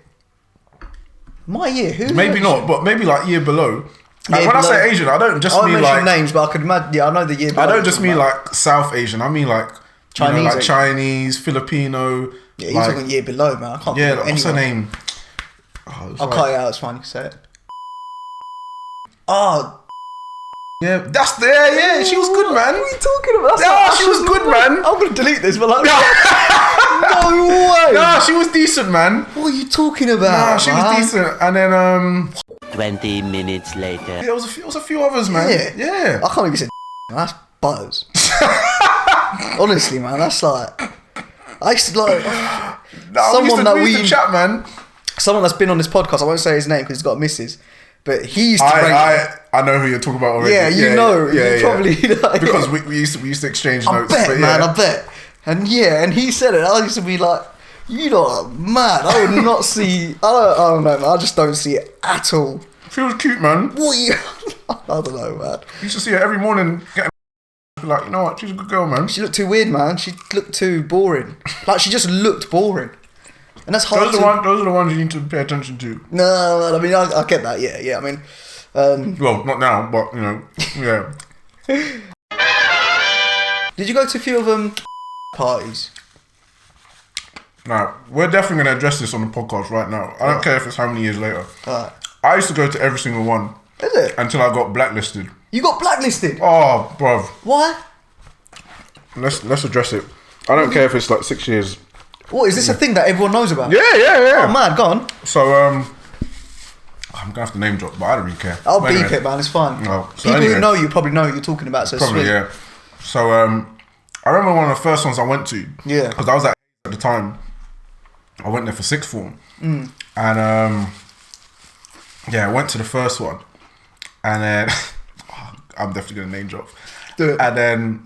My year? Who? Maybe not, but maybe like year below. Like, when below. I say Asian, I don't just mean like names, but I could imagine. Yeah, I know the year. I don't just mean like South Asian. I mean like Chinese, like Chinese, Filipino. Yeah, you're talking year below, man. I can't. Yeah, like, what's her name? I'll cut it out. It's fine. You can say it. Oh. Yeah, that's there. Yeah, she was good, man. What are you talking about? Yeah, she was good, man. I'm gonna delete this, but like, no way. Nah, she was decent, man. What are you talking about? Nah, she was decent, and then 20 minutes later. Yeah, there was a few others, man. Yeah. I can't even say that's butters. Honestly, man, that's like I used to like someone we used to chat, man. Someone that's been on this podcast. I won't say his name because he's got misses. But he used to I know who you're talking about already. Yeah, you know. You probably like, because we used to exchange notes. I bet. And he said it. I used to be like, you lot are mad. I would not see. I don't know, man. I just don't see it at all. She was cute, man. What you? I don't know, man. You used to see her every morning getting like, you know what? She's a good girl, man. She looked too weird, man. She looked too boring. Like, she just looked boring. And that's hard. Those are the ones you need to pay attention to. No, I mean, I get that. Yeah. I mean, well, not now, but yeah. Did you go to a few of them parties? Now, we're definitely going to address this on the podcast right now. I don't care if it's how many years later. Right. I used to go to every single one. Is it? Until I got blacklisted. You got blacklisted? Oh, bruv. Why? Let's address it. I don't care if it's like 6 years. What, is this a thing that everyone knows about? Yeah. Oh, man, go on. So, I'm going to have to name drop, but I don't really care. I'll beep it, man, it's fine. Oh, so people who know you probably know who you're talking about, so probably, sweet. Yeah. So, I remember one of the first ones I went to. Yeah. Because I was at the time. I went there for sixth form. And, I went to the first one. And then, I'm definitely going to name drop. Do it. And then,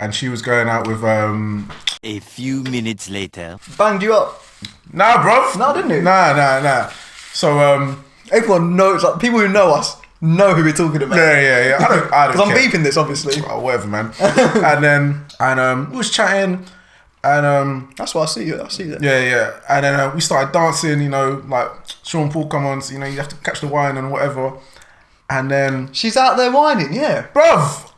and she was going out with, A few minutes later. Banged you up? Nah, bruv. No, didn't you? Nah. So, everyone knows, like, people who know us know who we're talking about. Yeah. I don't Because I'm care. beeping this, obviously. Oh, whatever, man. and we was chatting, and that's why I see you. I see that. Yeah. And then we started dancing. Like Sean Paul come on. So, you have to catch the wine and whatever. And then... She's out there whining, yeah. Bruv,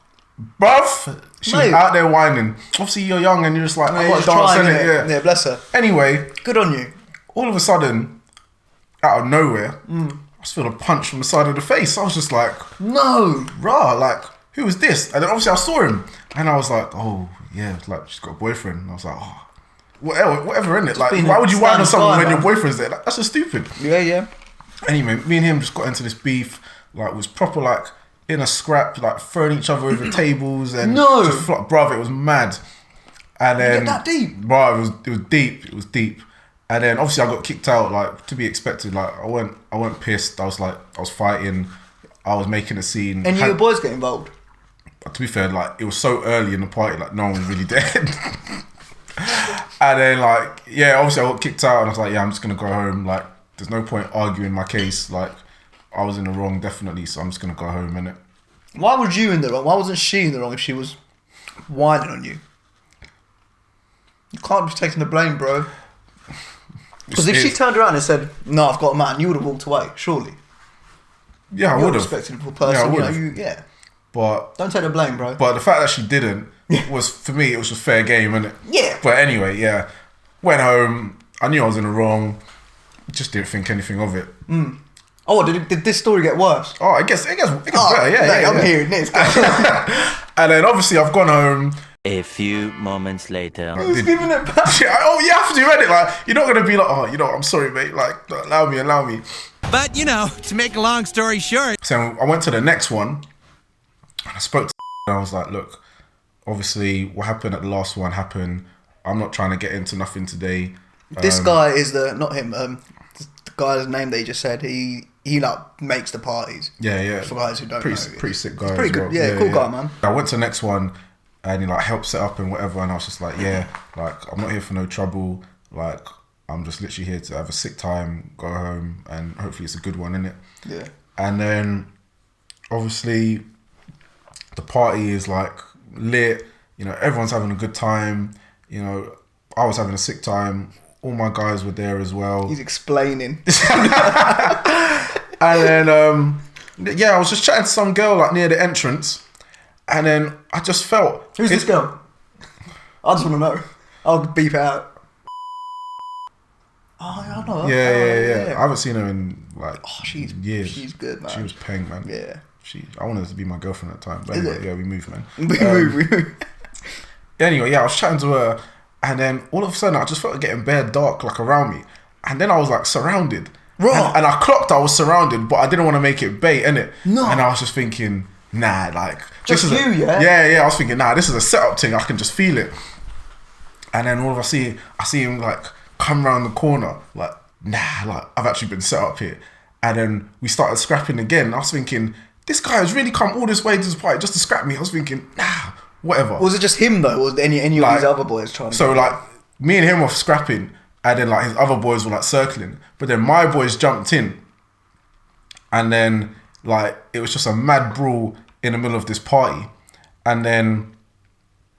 she was Mate. out there whining. Obviously, you're young and you're just like, I got to dance, innit? Yeah, bless her. Anyway, Good on you. all of a sudden, out of nowhere, I just feel a punch from the side of the face. I was just like, No. rah, like, who was this? And then obviously I saw him, and I was like, oh yeah, like she's got a boyfriend. And I was like, oh, whatever, innit? Like, being why would you whine on stand someone by, when your man. boyfriend's there? Like, that's just stupid. Yeah. Anyway, me and him just got into this beef. Like, was proper like in a scrap, like throwing each other over tables and No. just bruv, it was mad. And then get that deep? Bruv, it was deep. And then obviously I got kicked out, like to be expected. Like I weren't pissed. I was fighting. I was making a scene. And you boys get involved? To be fair, like it was so early in the party, like no one was really dead. And then like, yeah, obviously I got kicked out and I was like, yeah, I'm just gonna go home. Like there's no point arguing my case. Like I was in the wrong definitely, so I'm just gonna go home, innit? Why was you in the wrong? Why wasn't she in the wrong if she was whining on you? You can't be taking the blame, bro. Because if she turned around and said, no, I've got a man, you would have walked away, surely. Yeah, I You're would a have. respectable person. Yeah, I would you have. know, yeah. But Don't take the blame, bro. the fact that she didn't was, for me, it was just fair game, innit? Yeah. But anyway, yeah, went home. I knew I was in the wrong. Just didn't think anything of it. Oh, did this story get worse? Oh, it gets better. Yeah, mate, yeah. I'm hearing this. And then obviously I've gone home. A few moments later. Who's giving it back? Yeah, oh, you have to, innit? Like you're not gonna be like, oh, you know, I'm sorry, mate. Like, allow me. But, you know, to make a long story short. So I went to the next one. I spoke to and I was like, look, obviously what happened at the last one happened. I'm not trying to get into nothing today. This guy is not him. The guy's name that he just said. He like makes the parties. Yeah. For guys who don't pretty sick guy. Pretty as good. well. Yeah, cool guy, man. I went to the next one and he like helped set up and whatever, and I was just like, yeah, like I'm not here for no trouble. Like I'm just literally here to have a sick time, go home, and hopefully it's a good one, innit? Yeah. And then obviously the party is like lit, you know, everyone's having a good time, you know, I was having a sick time, all my guys were there as well. He's explaining. And then yeah, I was just chatting to some girl like near the entrance, and then I just felt, Who's this girl? I just want to know. I'll beep it out. Oh, I know her. Yeah. I haven't seen her in like years. She's good, man. She was paying, man. Yeah. I wanted her to be my girlfriend at the time. But Is anyway, it? yeah, we moved, man. We move. Anyway, yeah, I was chatting to her, and then all of a sudden I just felt it getting bare dark like around me, and then I was like surrounded. Raw. And I clocked I was surrounded, but I didn't want to make it bait, innit? No. And I was just thinking, nah, like Just this is you, yeah? Yeah. I was thinking, nah, this is a setup thing. I can just feel it. And then all of I see him like come around the corner, like, nah, like I've actually been set up here. And then we started scrapping again. I was thinking, this guy has really come all this way to this party just to scrap me. I was thinking, nah, whatever. Was it just him though? Or was any of Like, these other boys trying to? So like me and him were scrapping, and then like his other boys were like circling, but then my boys jumped in, and then like it was just a mad brawl in the middle of this party, and then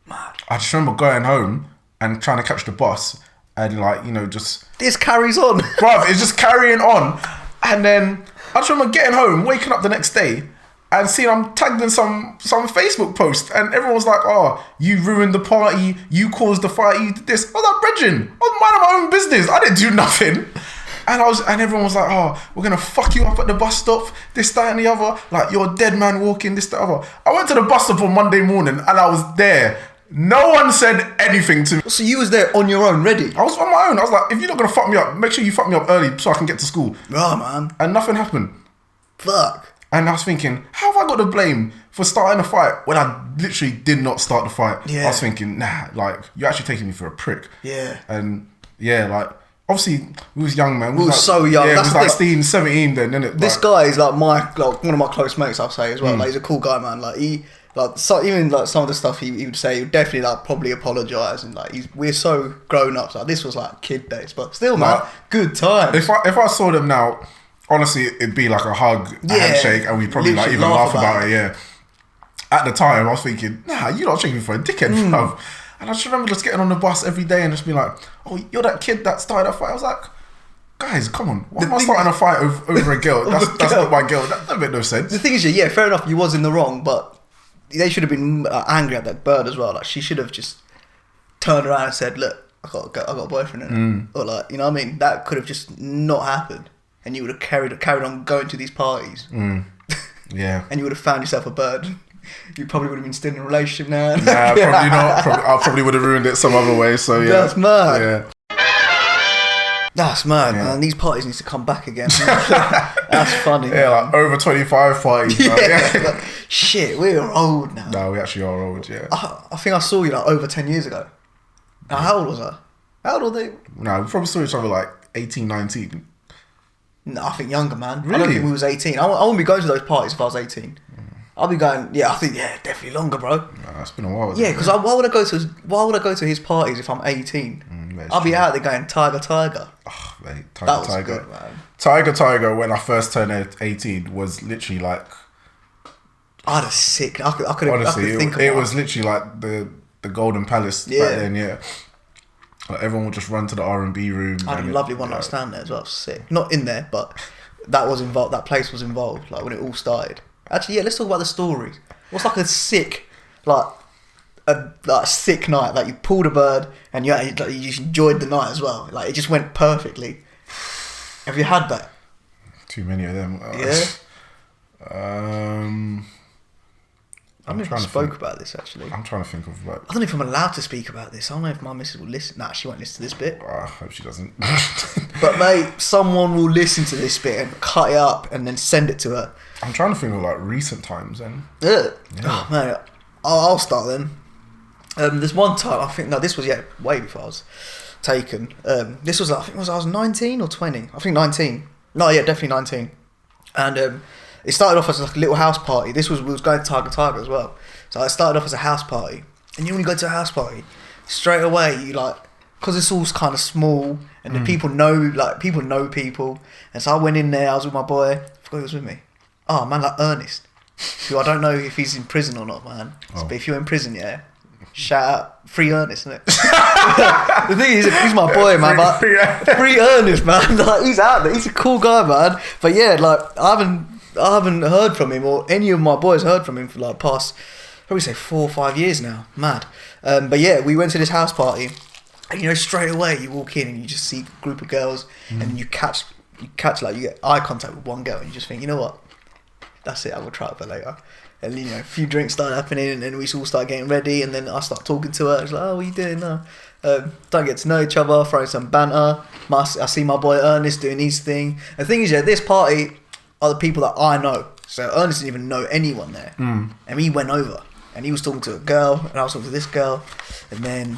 I just remember going home and trying to catch the bus, and like, you know, just This carries on. bruv, it's just carrying on. And then I just remember getting home, waking up the next day, and seeing I'm tagged in some Facebook post, and everyone was like, oh, you ruined the party, you caused the fight, you did this. I was like, brethren, I was minding my own business. I didn't do nothing. And everyone was like, oh, we're gonna fuck you up at the bus stop, this, that, and the other. Like, you're a dead man walking, this, that, other. I went to the bus stop on Monday morning, and I was there. No one said anything to me. So you was there on your own, ready? I was on my own. I was like, if you're not gonna fuck me up, make sure you fuck me up early so I can get to school. Oh man. And nothing happened. Fuck. And I was thinking, how have I got the blame for starting a fight when I literally did not start the fight? Yeah. I was thinking, nah, like, you're actually taking me for a prick. Yeah. And yeah, like, obviously, we was young, man. We was like, so young. Yeah, That's we the was like thing. 16, 17 then, innit? This Like, guy is like one of my close mates, I'll say as well. Like, he's a cool guy, man. Like even like some of the stuff he would say, he would definitely like probably apologise, and like we're so grown ups. Like this was like kid days, but still, man, good time. If I saw them now, honestly, it'd be like a hug, a handshake, and we'd probably like Literally even laugh laugh about it, yeah. At the time, I was thinking, nah, you're not taking me for a dickhead, bruv. And I just remember just getting on the bus every day and just being like, oh, you're that kid that started that fight. I was like, guys, come on. Why am I starting a fight over a girl? That's not my girl. That made no sense. The thing is, yeah, fair enough, you was in the wrong, but they should have been angry at that bird as well. Like, she should have just turned around and said, look, I got a boyfriend in it. Or like, you know what I mean? That could have just not happened. And you would have carried on going to these parties. Yeah. And you would have found yourself a bird. You probably would have been still in a relationship now. Nah, probably not. I probably would have ruined it some other way. So yeah. That's mad. Yeah. That's mad, man. These parties need to come back again. That's funny. Yeah, man. like over 25 parties. Like, shit, we're old now. No, we actually are old, yeah. I think I saw you like over 10 years ago. Now, how old was I? How old were they? No, we probably saw each other like 18, 19. No, I think younger, man. Really? I don't think we was 18. I wouldn't be going to those parties if I was 18. I'll be going, I think, definitely longer, bro. Nah, it's been a while. Yeah, because why would I go to his parties if I'm 18? I'll be out there going, Tiger. Oh, mate, That was Tiger. good, man. Tiger, when I first turned 18, was literally like... I had a sick... I could Honestly, think of it one. was literally like the Golden Palace back then, yeah. Like, everyone would just run to the R&B room. I had a lovely one night stand there as well. Sick. Not in there, but that was involved. That place was involved. Like when it all started. Actually, yeah. Let's talk about the stories. What's like a sick, sick night? Like you pulled a bird and you just enjoyed the night as well. Like it just went perfectly. Have you had that? Too many of them. Yeah. I don't know if I spoke about this actually. I'm trying to think of like... I don't know if I'm allowed to speak about this. I don't know if my missus will listen. Nah, she won't listen to this bit. I hope she doesn't. But mate, someone will listen to this bit and cut it up and then send it to her. I'm trying to think of like recent times then. Yeah. Oh man, I'll start then. There's one time I think this was way before I was taken. This was I think I was 19 or 20. I think 19. No, yeah, definitely 19. And it started off as like a little house party. We was going to Tiger as well. So it started off as a house party. And when you go to a house party, straight away you like, because it's all kind of small and then people know people. And so I went in there, I was with my boy, I forgot he was with me. Oh man, like Ernest. Who I don't know if he's in prison or not, man. But if you're in prison, shout out, free Ernest, isn't it? The thing is, he's my boy, man. But free Ernest, man. Like he's out there. He's a cool guy, man. But yeah, like I haven't heard from him, or any of my boys heard from him for like past, probably say 4 or 5 years now. Mad. But yeah, we went to this house party, and straight away you walk in and you just see a group of girls, and you catch like you get eye contact with one girl, and you just think, you know what? That's it. I will try it for later. And a few drinks start happening, and then we all start getting ready, and then I start talking to her. It's like, oh, what are you doing now? Don't get to know each other, throwing some banter. I see my boy Ernest doing his thing. The thing is, this party are the people that I know. So Ernest didn't even know anyone there. And he went over, and he was talking to a girl, and I was talking to this girl. And then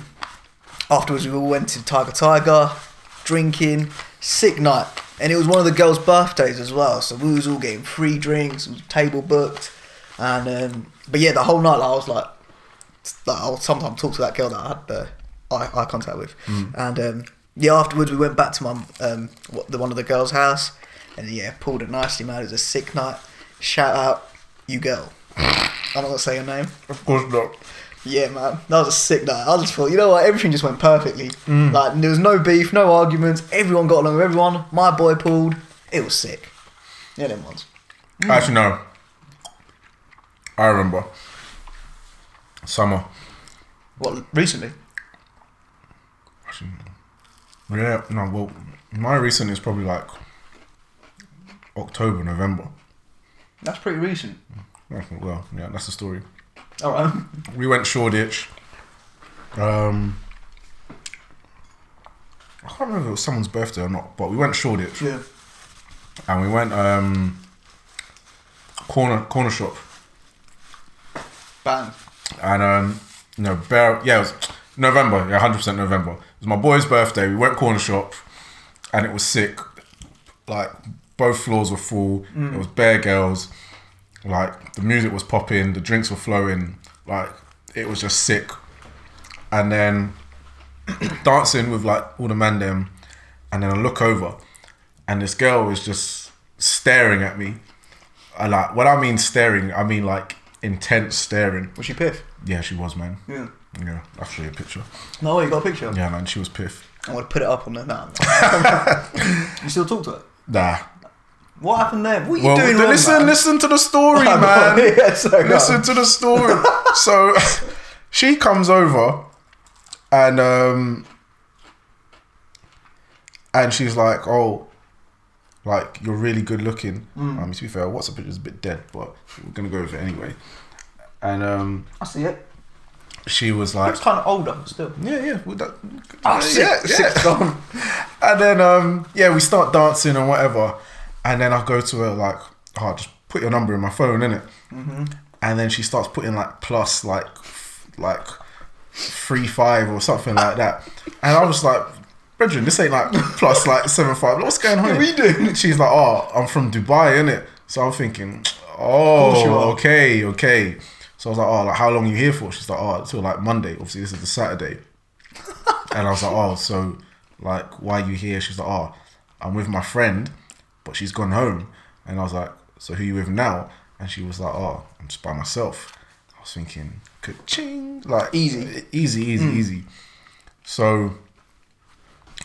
afterwards, we all went to Tiger, drinking, sick night. And it was one of the girls' birthdays as well, so we was all getting free drinks, it was table booked, and but yeah, the whole night I was like I'll sometimes talk to that girl that I had the eye contact with, and afterwards we went back to my one of the girls' house, and pulled it nicely, man. It was a sick night. Shout out, you girl. I'm not gonna say your name. Of course not. Yeah, man, that was a sick night. I just thought, you know what, everything just went perfectly. Like, there was no beef, no arguments, everyone got along with everyone, my boy pulled, it was sick. Yeah, them ones. Actually, no. I remember. Summer. What, recently? Actually, yeah, no, well, my recent is probably like October, November. That's pretty recent. Well, yeah, that's the story. Alright. We went Shoreditch. I can't remember if it was someone's birthday or not, but we went Shoreditch. Yeah. And we went corner shop. Bang. And it was November, 100% November. It was my boy's birthday. We went corner shop, and it was sick. Like both floors were full. It was bare girls. Like the music was popping, the drinks were flowing. Like it was just sick. And then dancing with like all the man them, and then I look over, and this girl was just staring at me. Like when I mean staring, I mean like intense staring. Was she piff? Yeah, she was, man. Yeah. Yeah, I'll show you a picture. No way, you got a picture? Yeah, man, she was piff. I want to put it up on there now. You still talk to her? Nah. What happened there? What are you doing wrong, listen, man? listen to the story, Oh, man. no. Yeah, sorry, no. Listen to the story. So she comes over and she's like, oh, like, you're really good looking. To be fair, WhatsApp picture's a bit dead, but we're gonna go with it anyway. And I see it. she was like, Looks kind of older, but still. yeah. Well, that, Six gone. And then we start dancing and whatever. And then I go to her like, oh, just put your number in my phone, innit? And then she starts putting like plus like 3-5 or something like that. And I was like, Brethren, this ain't like plus like 7-5. What's going on? What are you doing? She's like, oh, I'm from Dubai, innit? So I'm thinking, oh, okay. So I was like, oh, like, how long are you here for? She's like, oh, until like Monday. Obviously, this is the Saturday. And I was like, oh, so like, why are you here? She's like, oh, I'm with my friend, but she's gone home. And I was like, so who are you with now? And she was like, oh, I'm just by myself. I was thinking, ka-ching, like easy. So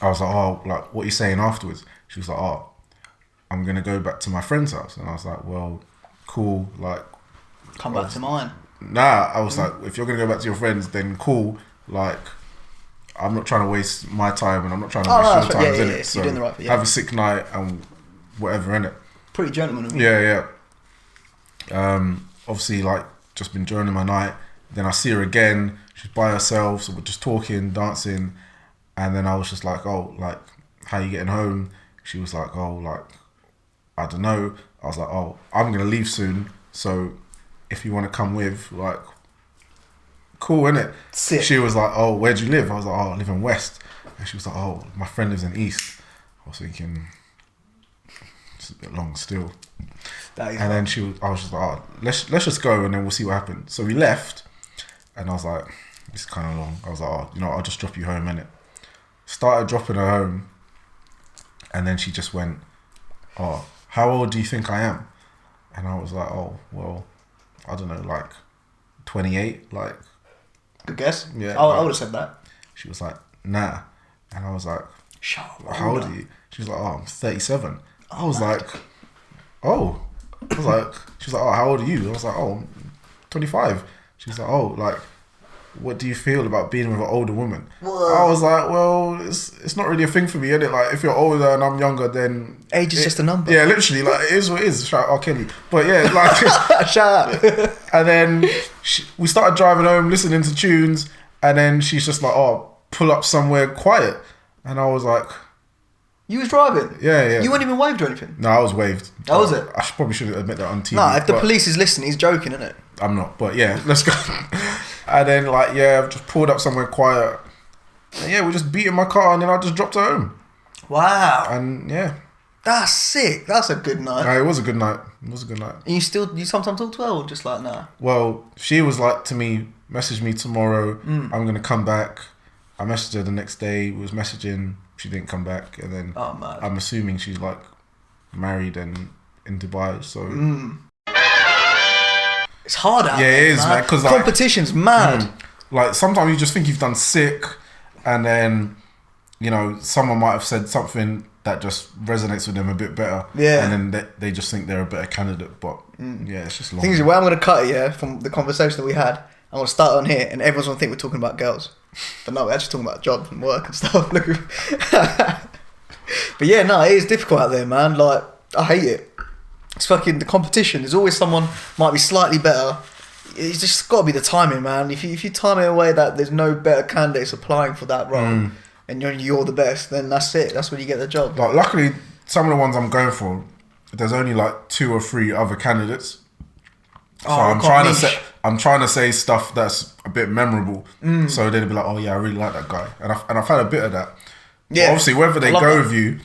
I was like, oh, like, what are you saying afterwards? She was like, oh, I'm gonna go back to my friend's house. And I was like, well, cool, like, Come back to mine. Nah, I was like, if you're gonna go back to your friends, then cool. Like, I'm not trying to waste my time, and I'm not trying to waste your time, innit? So you're doing the right thing. have a sick night and whatever, innit? Pretty gentleman of you. Yeah. Obviously, like, just been enjoying my night. Then I see her again. She's by herself, so we're just talking, dancing, and then I was just like, oh, like, how you getting home? She was like, oh, like, I don't know. I was like, oh, I'm gonna leave soon, so if you want to come with, like, cool, innit? Sick. She was like, oh, where do you live? I was like, oh, I live in West. And she was like, oh, my friend lives in East. I was thinking, it's a bit long still. And then I was just like, oh, let's just go and then we'll see what happens. So we left, and I was like, this is kind of long. I was like, oh, you know, I'll just drop you home, innit? Started dropping her home, and then she just went, oh, how old do you think I am? And I was like, oh, well, I don't know, like 28, like. Good guess. Yeah. I would have said that. She was like, nah. And I was like, shut up. how old are you? She was like, oh, I'm 37. I was like, oh. I was like, she was like, oh, how old are you? I was like, oh, I'm 25. She was like, oh, like, what do you feel about being with an older woman? Whoa. I was like, well, it's not really a thing for me, innit? Like, if you're older and I'm younger, then age is just a number. Yeah, literally, like, it is what it is. Shout out R. Kelly. But yeah, like, shout out. And then we started driving home, listening to tunes, and then she's just like, oh, pull up somewhere quiet. And I was like, you was driving? Yeah. You weren't even waved or anything? No, I was waved. How was it? I probably should admit that on TV. No, if the police is listening, he's joking, isn't it? I'm not, but yeah, let's go. And then, like, yeah, I've just pulled up somewhere quiet. And yeah, we just beat in my car, and then I just dropped her home. Wow. And yeah. That's sick. That's a good night. It was a good night. And you sometimes talk to her, or just like, nah? Well, she was like to me, message me tomorrow, I'm going to come back. I messaged her the next day, we was messaging, she didn't come back. And then I'm assuming she's like married and in Dubai, so... It's hard out there, it is, man. Because like, competition's mad. Like, sometimes you just think you've done sick, and then, you know, someone might have said something that just resonates with them a bit better. Yeah. And then they just think they're a better candidate. But yeah, it's just long. The thing is, where I'm going to cut it, from the conversation that we had, I'm going to start on here, and everyone's going to think we're talking about girls. But no, we're actually talking about jobs and work and stuff. But yeah, no, it is difficult out there, man. Like, I hate it. It's fucking the competition. There's always someone might be slightly better. It's just got to be the timing, man. If you time it away that there's no better candidates applying for that role, and you're the best, then that's it. That's when you get the job. Like, luckily, some of the ones I'm going for, there's only like 2 or 3 other candidates. So I'm trying to say stuff that's a bit memorable. So they'll be like, oh yeah, I really like that guy, and I've had a bit of that. Yeah. But obviously, whether they go with you,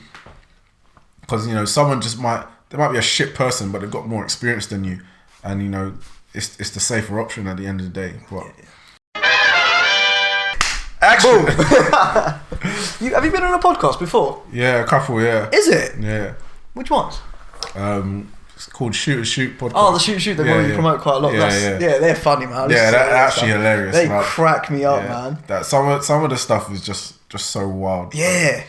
because you know, someone just might. They might be a shit person, but they've got more experience than you, and you know it's the safer option at the end of the day. But action! Have you been on a podcast before? Yeah, a couple. Yeah. Is it? Yeah. Which ones? It's called Shoot podcast. Oh, the Shoot. They want to promote quite a lot. Yeah, they're funny, man. Yeah, that's actually hilarious. They crack me up, man. That some of the stuff is just just so wild. Yeah.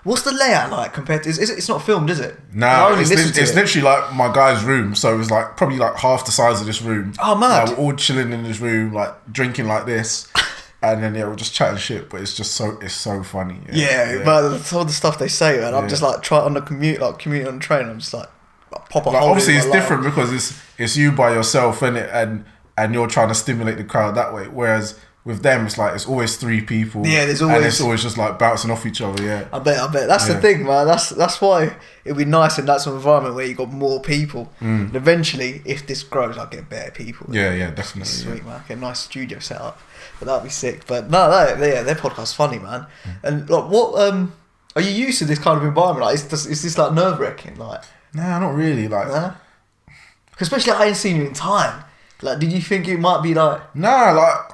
What's the layout like compared to? It's not filmed, is it? Nah, it's literally like my guy's room. So it was like probably like half the size of this room. Oh, mad. We're all chilling in this room, like drinking like this, and then we're just chatting shit. But it's so funny. Yeah, but some of the stuff they say, man, I'm just like trying on the commute on the train. I'm just like pop a hole. Obviously, it's different because it's you by yourself, innit? And you're trying to stimulate the crowd that way. Whereas with them, it's like it's always three people. Yeah, there's always, and it's always just like bouncing off each other. Yeah, I bet that's the thing, man. That's why it'd be nice in that sort of environment where you got more people. And eventually, if this grows, I'll get better people. Yeah, definitely. Sweet, man. Get a nice studio set up, but that'd be sick. But no, their podcast's funny, man. And like, what are you used to this kind of environment? Like, is this like nerve wracking? Like, nah, not really. Like, especially I ain't seen you in time. Like, did you think it might be like? Nah,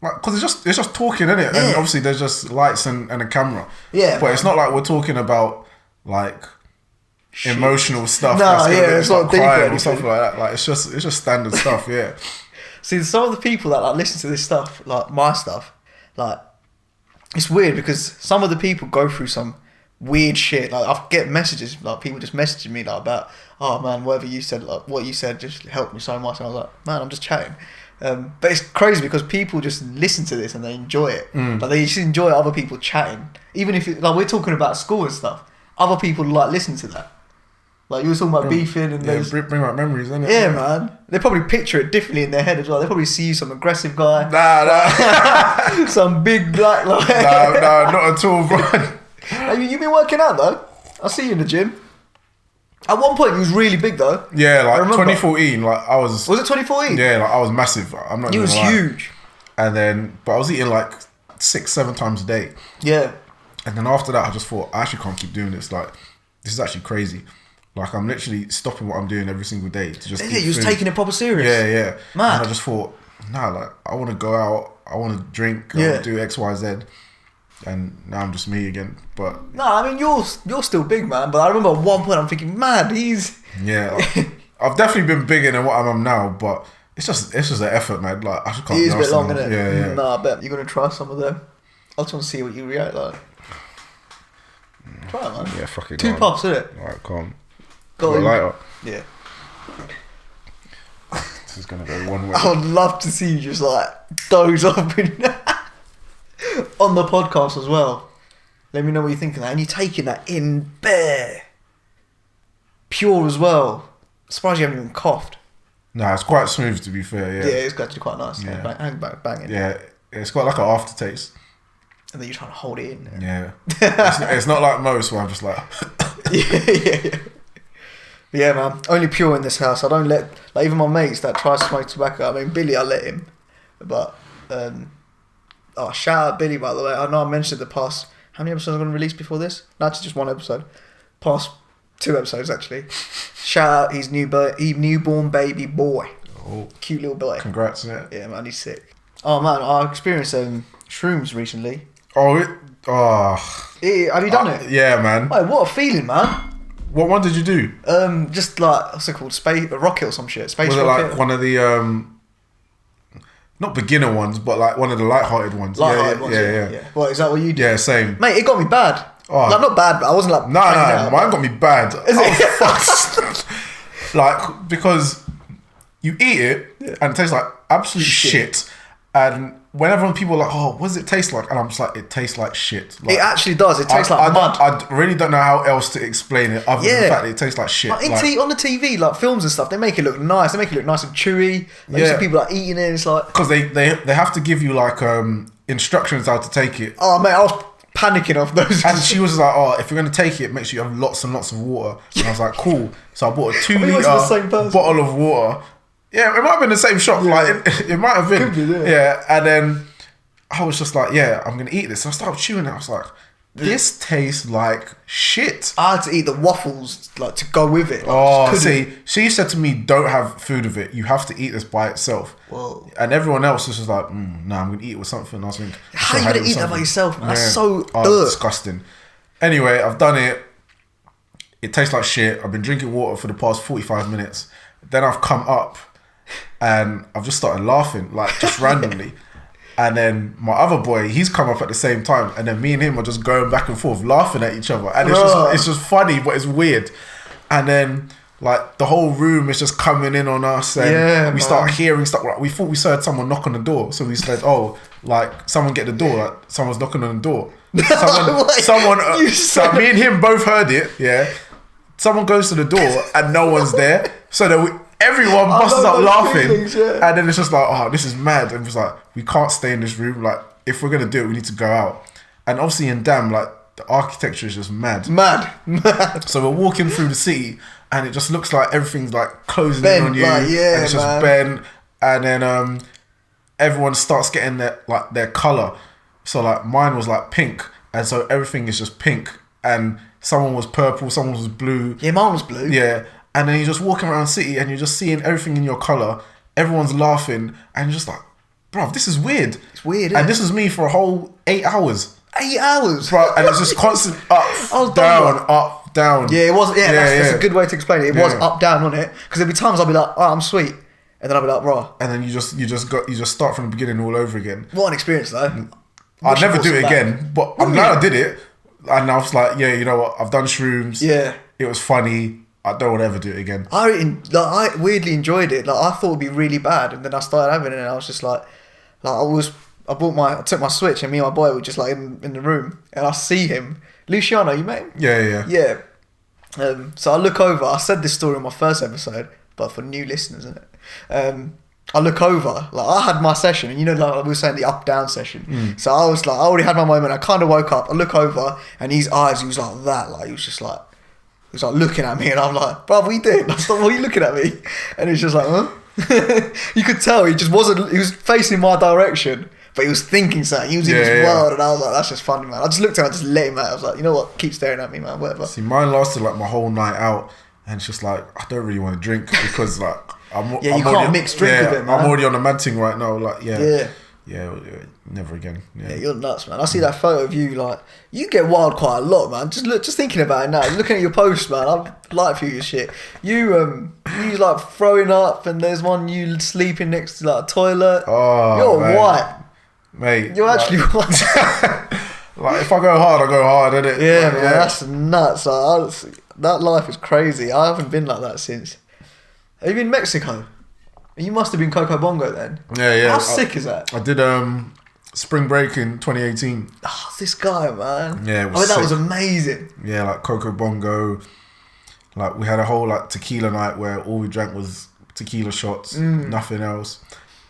because it's just talking, innit? Yeah. And obviously there's just lights and a camera. Yeah, but it's not like we're talking about like emotional stuff. No, it's not deep crying or stuff like that. Like it's just standard stuff. Yeah. See, some of the people that like listen to this stuff, like my stuff, like it's weird because some of the people go through some weird shit. Like I get messages, like people just messaging me like about, oh man, whatever you said, like what you said just helped me so much. And I was like, man, I'm just chatting. But it's crazy because people just listen to this and they enjoy it. Like they just enjoy other people chatting, even if like we're talking about school and stuff. Other people like listen to that. Like you were talking about beefing and bring back memories, innit? Yeah, man. They probably picture it differently in their head as well. They probably see you some aggressive guy. Nah. Some big black like. Nah, not at all, bro. You've been working out though. I see you in the gym. At one point, he was really big though. Yeah, like 2014, like I was. Was it 2014? Yeah, like I was massive. I'm not. He was lie. huge. And then, but I was eating like 6-7 times a day. Yeah. And then after that, I just thought I actually can't keep doing this. Like, this is actually crazy. Like I'm literally stopping what I'm doing every single day to just. Yeah, you was taking it proper serious. Yeah. Mad. And I just thought, nah, like I want to go out, I want to drink, I want to do X, Y, Z. And now I'm just me again. But no, I mean you're still big, man. But I remember at one point I'm thinking, man, he's like, I've definitely been bigger than what I'm now. But it's just an effort, man. Like I just can't. It is a bit long, isn't it? Yeah. Nah, I bet you're gonna try some of them. I just want to see what you react like. Try it, man. Yeah, fuck it. 2 puffs, isn't it? Alright, calm. Got lighter. Yeah. This is gonna go one way. I would love to see you just like doze off on the podcast as well. Let me know what you think of that. And you're taking that in bare. Pure as well. Surprised you haven't even coughed. Nah, it's quite smooth to be fair, Yeah, it's actually quite nice. Yeah. Banging. Yeah, it's got like an aftertaste. And then you're trying to hold it in. Yeah. it's not like most where I'm just like... yeah. Yeah, man. Only pure in this house. I don't let... Like, even my mates that try to smoke tobacco, I mean, Billy, I let him. But... shout out Billy, by the way. I know I mentioned the past... How many episodes I'm going to release before this? No, actually just 1 episode. Past 2 episodes, actually. Shout out his newborn baby boy. Oh. Cute little boy. Congrats, yeah. Yeah, man, he's sick. Oh, man, I experienced shrooms recently. Have Have you done it? Yeah, man. Wait, what a feeling, man. What one did you do? Just like, what's it called? Space rocket or some shit. Space Was it rocket. like one of the not beginner ones, but like one of the light-hearted ones? Light-hearted ones. Yeah. What, is that what you did? Yeah, same. Mate, it got me bad. Oh. Like, not bad, but I wasn't like... Nah, mine got me bad. Is it? Fucked. Like, because you eat it and it tastes like absolute shit. And whenever people are like, oh, what does it taste like? And I'm just like, it tastes like shit. Like, it actually does. It tastes like mud. I really don't know how else to explain it other than the fact that it tastes like shit. Like on the TV, like films and stuff, they make it look nice. They make it look nice and chewy. Like, you see people like eating it. It's like... Because they have to give you like instructions how to take it. Oh, mate, I was panicking off those. And she was like, oh, if you're going to take it, make sure you have lots and lots of water. And I was like, cool. So I bought a 2 litre bottle of water. Yeah, it might have been the same shop. Yeah. Like it might have been. Could be, yeah. And then I was just like, yeah, I'm going to eat this. So I started chewing it. I was like, this tastes like shit. I had to eat the waffles like to go with it. Like, see, she said to me, don't have food with it. You have to eat this by itself. Whoa. And everyone else was just like, nah, I'm going to eat it with something. And I was thinking, how are you going to eat that by yourself, man? That's so disgusting. Anyway, I've done it. It tastes like shit. I've been drinking water for the past 45 minutes. Then I've come up and I've just started laughing, like just randomly. And then my other boy, he's come up at the same time, and then me and him are just going back and forth, laughing at each other, and it's just funny, but it's weird. And then like the whole room is just coming in on us, and we start hearing stuff. Like, we thought we heard someone knock on the door, so we said, "Oh, like someone get the door! Like, someone's knocking on the door." So me and him both heard it. Yeah, someone goes to the door and no one's there, so then everyone busts up laughing, and then it's just like, oh, this is mad. And it's like, we can't stay in this room. Like, if we're gonna do it, we need to go out. And obviously in Dam, like the architecture is just mad. So we're walking through the city, and it just looks like everything's like closing in on you, and it's just bent. And then everyone starts getting their color. So like mine was like pink, and so everything is just pink. And someone was purple, someone was blue. Yeah, mine was blue. Yeah. And then you're just walking around the city and you're just seeing everything in your colour. Everyone's laughing. And you're just like, bruv, this is weird. It's weird, isn't And it? this was me for a whole 8 hours. 8 hours? Bro, and it's just constant up, down. Yeah, it was. Yeah, that's a good way to explain it. It was Yeah. up, down, wasn't it? Because there'd be times I'd be like, oh, I'm sweet. And then I'd be like, raw. And then you just start from the beginning all over again. What an experience, though. I'd never do it again. But I'm glad I did it. And I was like, yeah, you know what? I've done shrooms. Yeah. It was funny. I don't want to ever do it again. I weirdly enjoyed it. Like, I thought it'd be really bad, and then I started having it, and I was just like I took my Switch, and me and my boy were just like in the room, and I see him, Luciano. You met him? Yeah. So I look over. I said this story in my first episode, but for new listeners, isn't it? I look over, like I had my session, and you know, like we were saying, the up down session. So I was like, I already had my moment. I kind of woke up. I look over, and his eyes, he was like that, like he was just like. He was like looking at me, and I'm like, "Bro, what are you doing?" I was like, "What are you looking at me?" And he's just like, "Huh?" You could tell he just wasn't. He was facing my direction, but he was thinking something. He was in his world, and I was like, "That's just funny, man." I just looked at him, I just let him out. I was like, "You know what? Keep staring at me, man. Whatever." See, mine lasted like my whole night out, and it's just like I don't really want to drink because like I'm can't mix drink with it, man. I'm already on the mad thing right now. Like never again. Yeah, you're nuts, man. I see that photo of you, like, you get wild quite a lot, man. Just thinking about it now, looking at your posts, man, I like for you shit. You like throwing up, and there's one you sleeping next to like a toilet. Oh, you're man. white, mate. You're actually white. Like if I go hard, I go hard, innit? Yeah, like, man, that's nuts. Like, that life is crazy. I haven't been like that since. Have you been in Mexico? You must have been Coco Bongo then. Yeah. How sick is that? I did spring break in 2018. Oh, this guy, man. Yeah, it was that sick. was amazing. Yeah, like Coco Bongo. Like we had a whole like tequila night where all we drank was tequila shots, nothing else,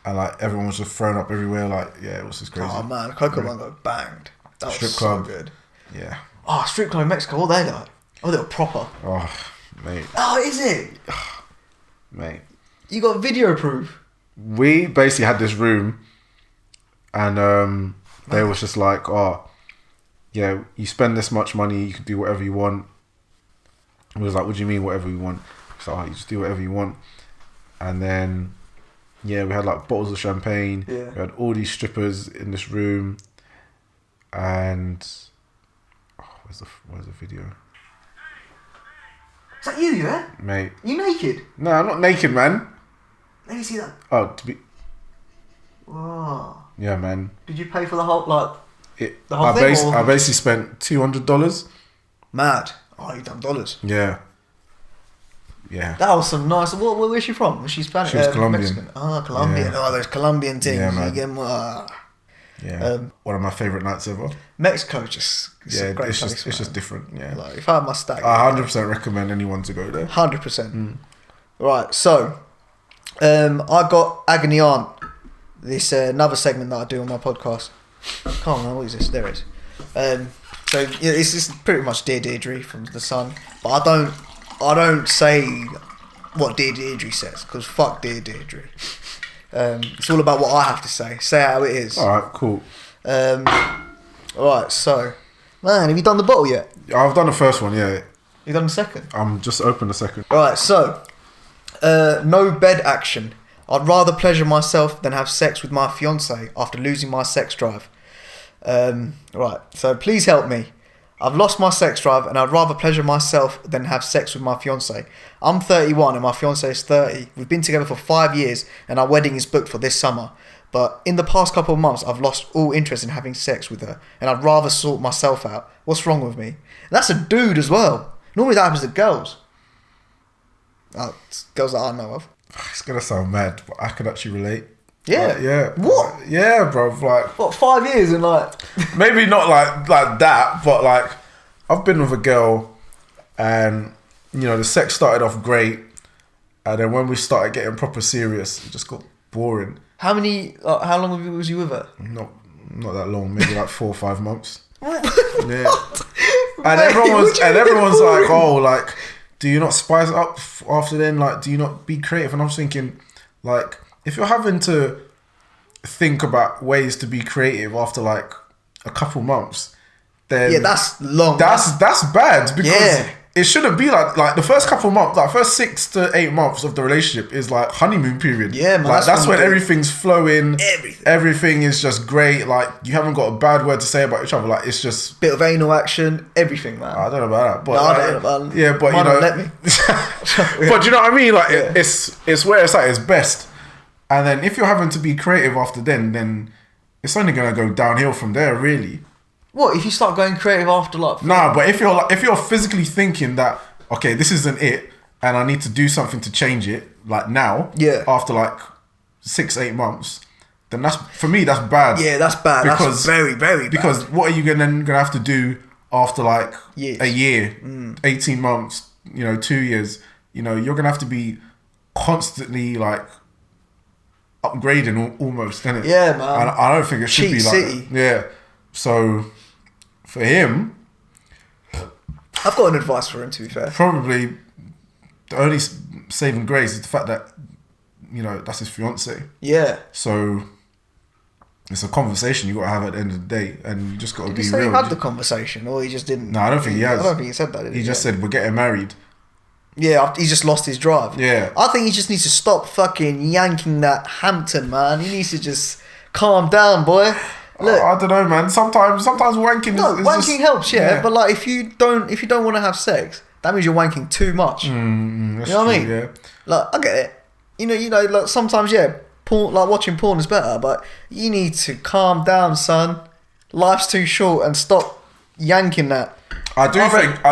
and like everyone was just thrown up everywhere. Like it was just crazy. Oh man, Coco Bongo banged. That Strip was club. so good. Yeah. Oh, strip club in Mexico. What are they like? Oh, they were proper. Oh, mate. Oh, is it? Mate. You got video proof. We basically had this room, and they was just like, oh, yeah, you spend this much money, you can do whatever you want. We was like, what do you mean whatever you want? So like, you just do whatever you want. And then, yeah, we had like bottles of champagne. Yeah. We had all these strippers in this room, and where's the video? Is that you, yeah? Mate. You naked? No, I'm not naked, man. Let me see that. Oh, to be. Wow. Yeah, man. Did you pay for the whole, like, the whole I thing? I basically spent $200. Mad. Oh, you done dollars. Yeah. Yeah. That was some nice. Where's she from? Was she Spanish? She was Colombian. Mexican? Oh, Colombian. Yeah. Oh, those Colombian things. Yeah, You man. get more, Yeah. One of my favourite nights ever. Mexico just. It's a great it's place, just man. it's just different. Yeah. Like, if I had my stack. I 100% recommend anyone to go there. 100%. Right, so I got Agony Aunt. This another segment that I do on my podcast. Come on, man, what is this? There it is. So yeah, it's just pretty much Dear Deirdre from The Sun, but I don't say what Dear Deirdre says because fuck Dear Deirdre. It's all about what I have to say. Say it how it is. All right, cool. Alright, so man, have you done the bottle yet? I've done the first one. Yeah, You done the second? I'm just open the second. Alright, so no bed action. I'd rather pleasure myself than have sex with my fiance after losing my sex drive. Right, so please help me. I've lost my sex drive and I'd rather pleasure myself than have sex with my fiance. I'm 31 and my fiance is 30. We've been together for 5 years and our wedding is booked for this summer. But in the past couple of months, I've lost all interest in having sex with her, and I'd rather sort myself out. What's wrong with me? And that's a dude as well. Normally that happens to girls. Girls that I know of. It's gonna sound mad, but I could actually relate. Yeah. Like, yeah. What? Yeah, bro. Like, what, 5 years and like... maybe not like that, but like, I've been with a girl, and you know, the sex started off great, and then when we started getting proper serious, it just got boring. How long was you with her? Not that long, maybe like 4 or 5 months. Yeah. Mate, And everyone's boring? like, oh, like, do you not spice it up after then? Like, do you not be creative? And I'm thinking, like, if you're having to think about ways to be creative after like a couple months, then Yeah, that's long. That's bad, because Yeah. it shouldn't be like the first couple months, like first 6 to 8 months of the relationship is like honeymoon period. Yeah, man, Like, that's when everything's flowing. Everything. Everything is just great. Like, you haven't got a bad word to say about each other. Like, it's just, Bit of anal action, everything, man. I don't know about that, but No, I like, don't know about that. yeah, but Might you know, not let me. but do you know what I mean? Like, Yeah. it's where it's at its best. And then if you're having to be creative after then it's only gonna go downhill from there, really. What, if you start going creative after like... Nah, but if you're physically thinking that, okay, this isn't it, and I need to do something to change it, like now, Yeah. after like 6-8 months, then that's, for me, that's bad. Yeah, that's bad. That's very, very bad. Because what are you gonna have to do after like Years. a year, 18 months, 2 years? You're gonna have to be constantly like upgrading almost, innit? Yeah, man. I don't think it should Cheat be like city. that. Yeah. So for him, I've got an advice for him, to be fair. probably the only saving grace is the fact that that's his fiance. Yeah. So it's a conversation you got to have at the end of the day, and you just got to Did be he say real. he had the conversation, or he just didn't? No, I don't think he has. I don't think he said that, did he? He just said we're getting married. Yeah, he just lost his drive. Yeah. I think he just needs to stop fucking yanking that Hampton, man. He needs to just calm down, boy. Look, I don't know, man. Sometimes wanking no, is wanking just, helps, yeah, but like if you don't want to have sex, that means you're wanking too much. that's You know what I mean? true, yeah. Like, I get it. Like sometimes, yeah, porn, like watching porn is better, but you need to calm down, son. Life's too short, and stop yanking that. I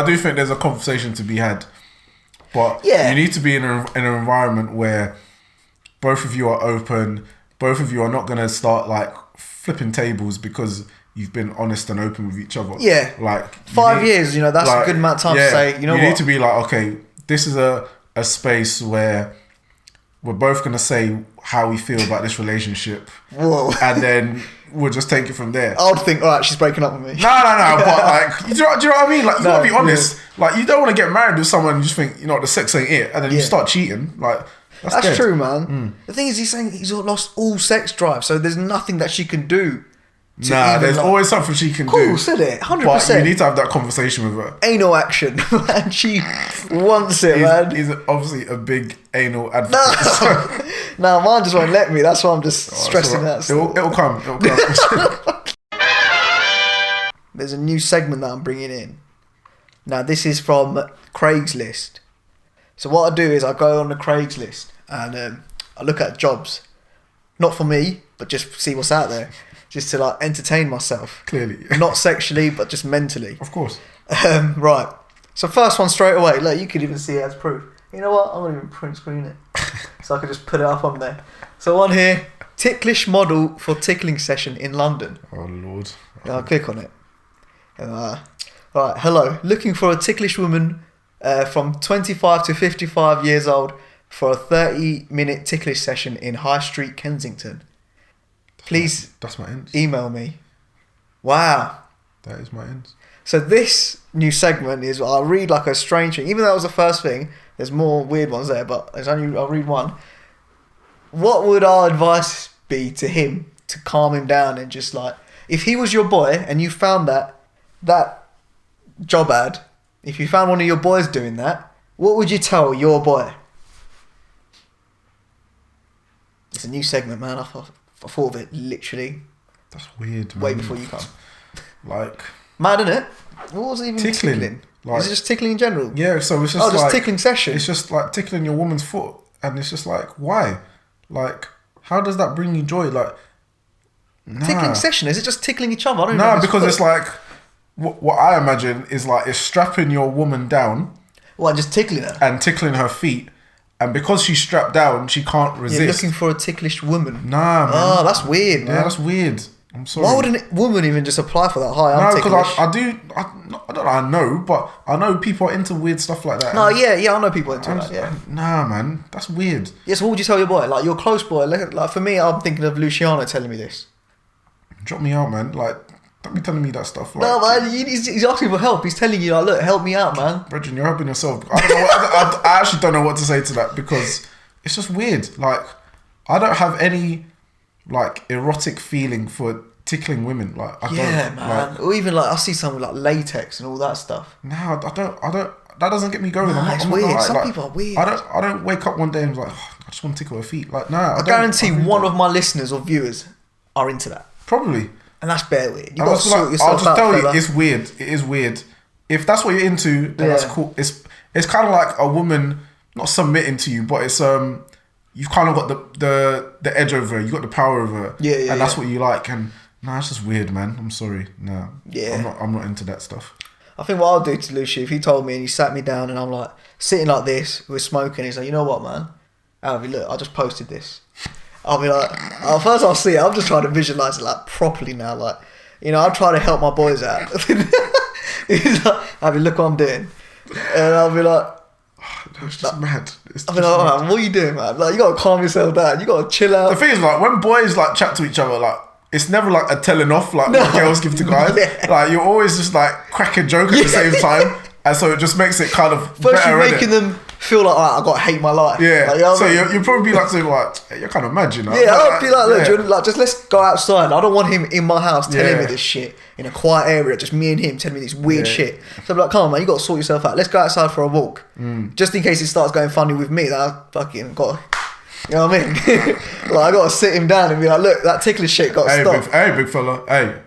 do think there's a conversation to be had, but Yeah. you need to be in an environment where both of you are open. Both of you are not gonna start like flipping tables because you've been honest and open with each other. Yeah. Like 5 years, that's a good amount of time to say, you need what? to be like, okay, this is a space where we're both gonna say how we feel about this relationship. Whoa. And then we'll just take it from there. I would think, all right, she's breaking up with me. No, but like, do you know what I mean? Like, you gotta be honest. Yeah. Like, you don't want to get married with someone and you just think, the sex ain't it, and then you Yeah. start cheating. Like, that's That's dead. true, man. The thing is, he's saying he's lost all sex drive, so there's nothing that she can do. Nah, even, there's like- always something she can do. Cool, said it, 100%. But you need to have that conversation with her. Anal action, and she wants it, man. He's obviously a big anal advocate. No, mine just won't let me. That's why I'm just Oh, it's stressing alright. that. It'll come. It'll come. There's a new segment that I'm bringing in. Now, this is from Craigslist. So what I do is I go on the Craigslist and I look at jobs. Not for me, but just see what's out there. Just to like entertain myself. Clearly. Not sexually, but just mentally. Of course. Right. So first one straight away. Look, you could even see it as proof. You know what? I'm going to even print screen it. So I could just put it up on there. So one here. Ticklish model for tickling session in London. Oh, Lord. I'll click on it. Right, hello. Looking for a ticklish woman from 25 to 55 years old for a 30-minute ticklish session in High Street, Kensington. Please That's my ends. email me. Wow. That is my ends. So this new segment is, I'll read like a strange thing. Even though that was the first thing, there's more weird ones there, but I'll read one. What would our advice be to him to calm him down and just like, if he was your boy and you found that job ad, if you found one of your boys doing that, what would you tell your boy? It's a new segment, man. I thought of it literally That's weird, man. way before you come. Like, Mad, isn't it? What was it even Tickling. tickling? Like- Is it just tickling in general? yeah, so it's just Just like... tickling session. It's just like tickling your woman's foot. And it's just like, why? Like, How does that bring you joy? Like, nah. Tickling session? Is it just tickling each other? I don't Nah, know. because it's like what I imagine is like it's strapping your woman down. What, just tickling her? And tickling her feet, and because she's strapped down, she can't resist. You're looking for a ticklish woman. Nah, man. Oh, that's weird, man. Yeah, that's weird. I'm sorry. Why would a woman even just apply for that? Hi, I'm No, ticklish. because I don't know, I know, but I know people are into weird stuff like that. No, yeah, I know people into that, yeah. Nah, man, that's weird. Yeah, so what would you tell your boy? Like, your close boy, like for me, I'm thinking of Luciano telling me this. Drop me out, man. Like, don't be telling me that stuff. Like, No, man, he's asking for help. He's telling you, like, look, help me out, man. Brethren, you're helping yourself. I don't know. I actually don't know what to say to that because it's just weird. Like, I don't have any like erotic feeling for tickling women. Like, I don't. Man. Like, Or even like I see someone like latex and all that stuff. no, I don't. That doesn't get me going. Nah, it's weird. Some people are weird. I don't wake up one day and be like, oh, I just want to tickle her feet. Like, nah. I guarantee one of my listeners or viewers are into that. Probably. And that's bare weird. You I'll got to sort yourself I'll just out, tell you, fella. it's weird. It is weird. If that's what you're into, then that's cool. It's kind of like a woman not submitting to you, but it's you've kind of got the edge over her. You got the power over her. Yeah, and that's what you like. And nah, it's just weird, man. I'm sorry. Nah, Yeah. I'm not into that stuff. I think what I'll do to Lucy, if he told me and he sat me down and I'm like sitting like this, we're smoking, he's like, you know what, man? Alvi, look, I just posted this. I'll be like, first I'll see it. I'm just trying to visualize it like properly now. Like, you know, I'm trying to help my boys out. He's like, Alvi, look what I'm doing. And I'll be like, It's just mad. I'll be like, oh, man, what are you doing, man? Like, you got to calm yourself down. You got to chill out. The thing is, like, when boys like chat to each other, like, it's never like a telling off like what girls give to guys. Yeah. Like, you're always just like crack a joke at the same time, and so it just makes it kind of First, better, you're making innit? them feel like, I got to hate my life. Yeah. Like, you know So what I mean? you'll probably be like saying like, hey, you're kind of mad, you know? Yeah, I'll be like, look, yeah. do you wanna, like, just let's go outside. I don't want him in my house telling me Yeah. this shit in a quiet area, just me and him telling me this weird Yeah. shit. So I'm like, come on, man, you got to sort yourself out. Let's go outside for a walk. Just in case it starts going funny with me, that I fucking got to, you know what I mean? Like, I got to sit him down and be like, look, that ticklish shit got to stop. Big fella. Hey.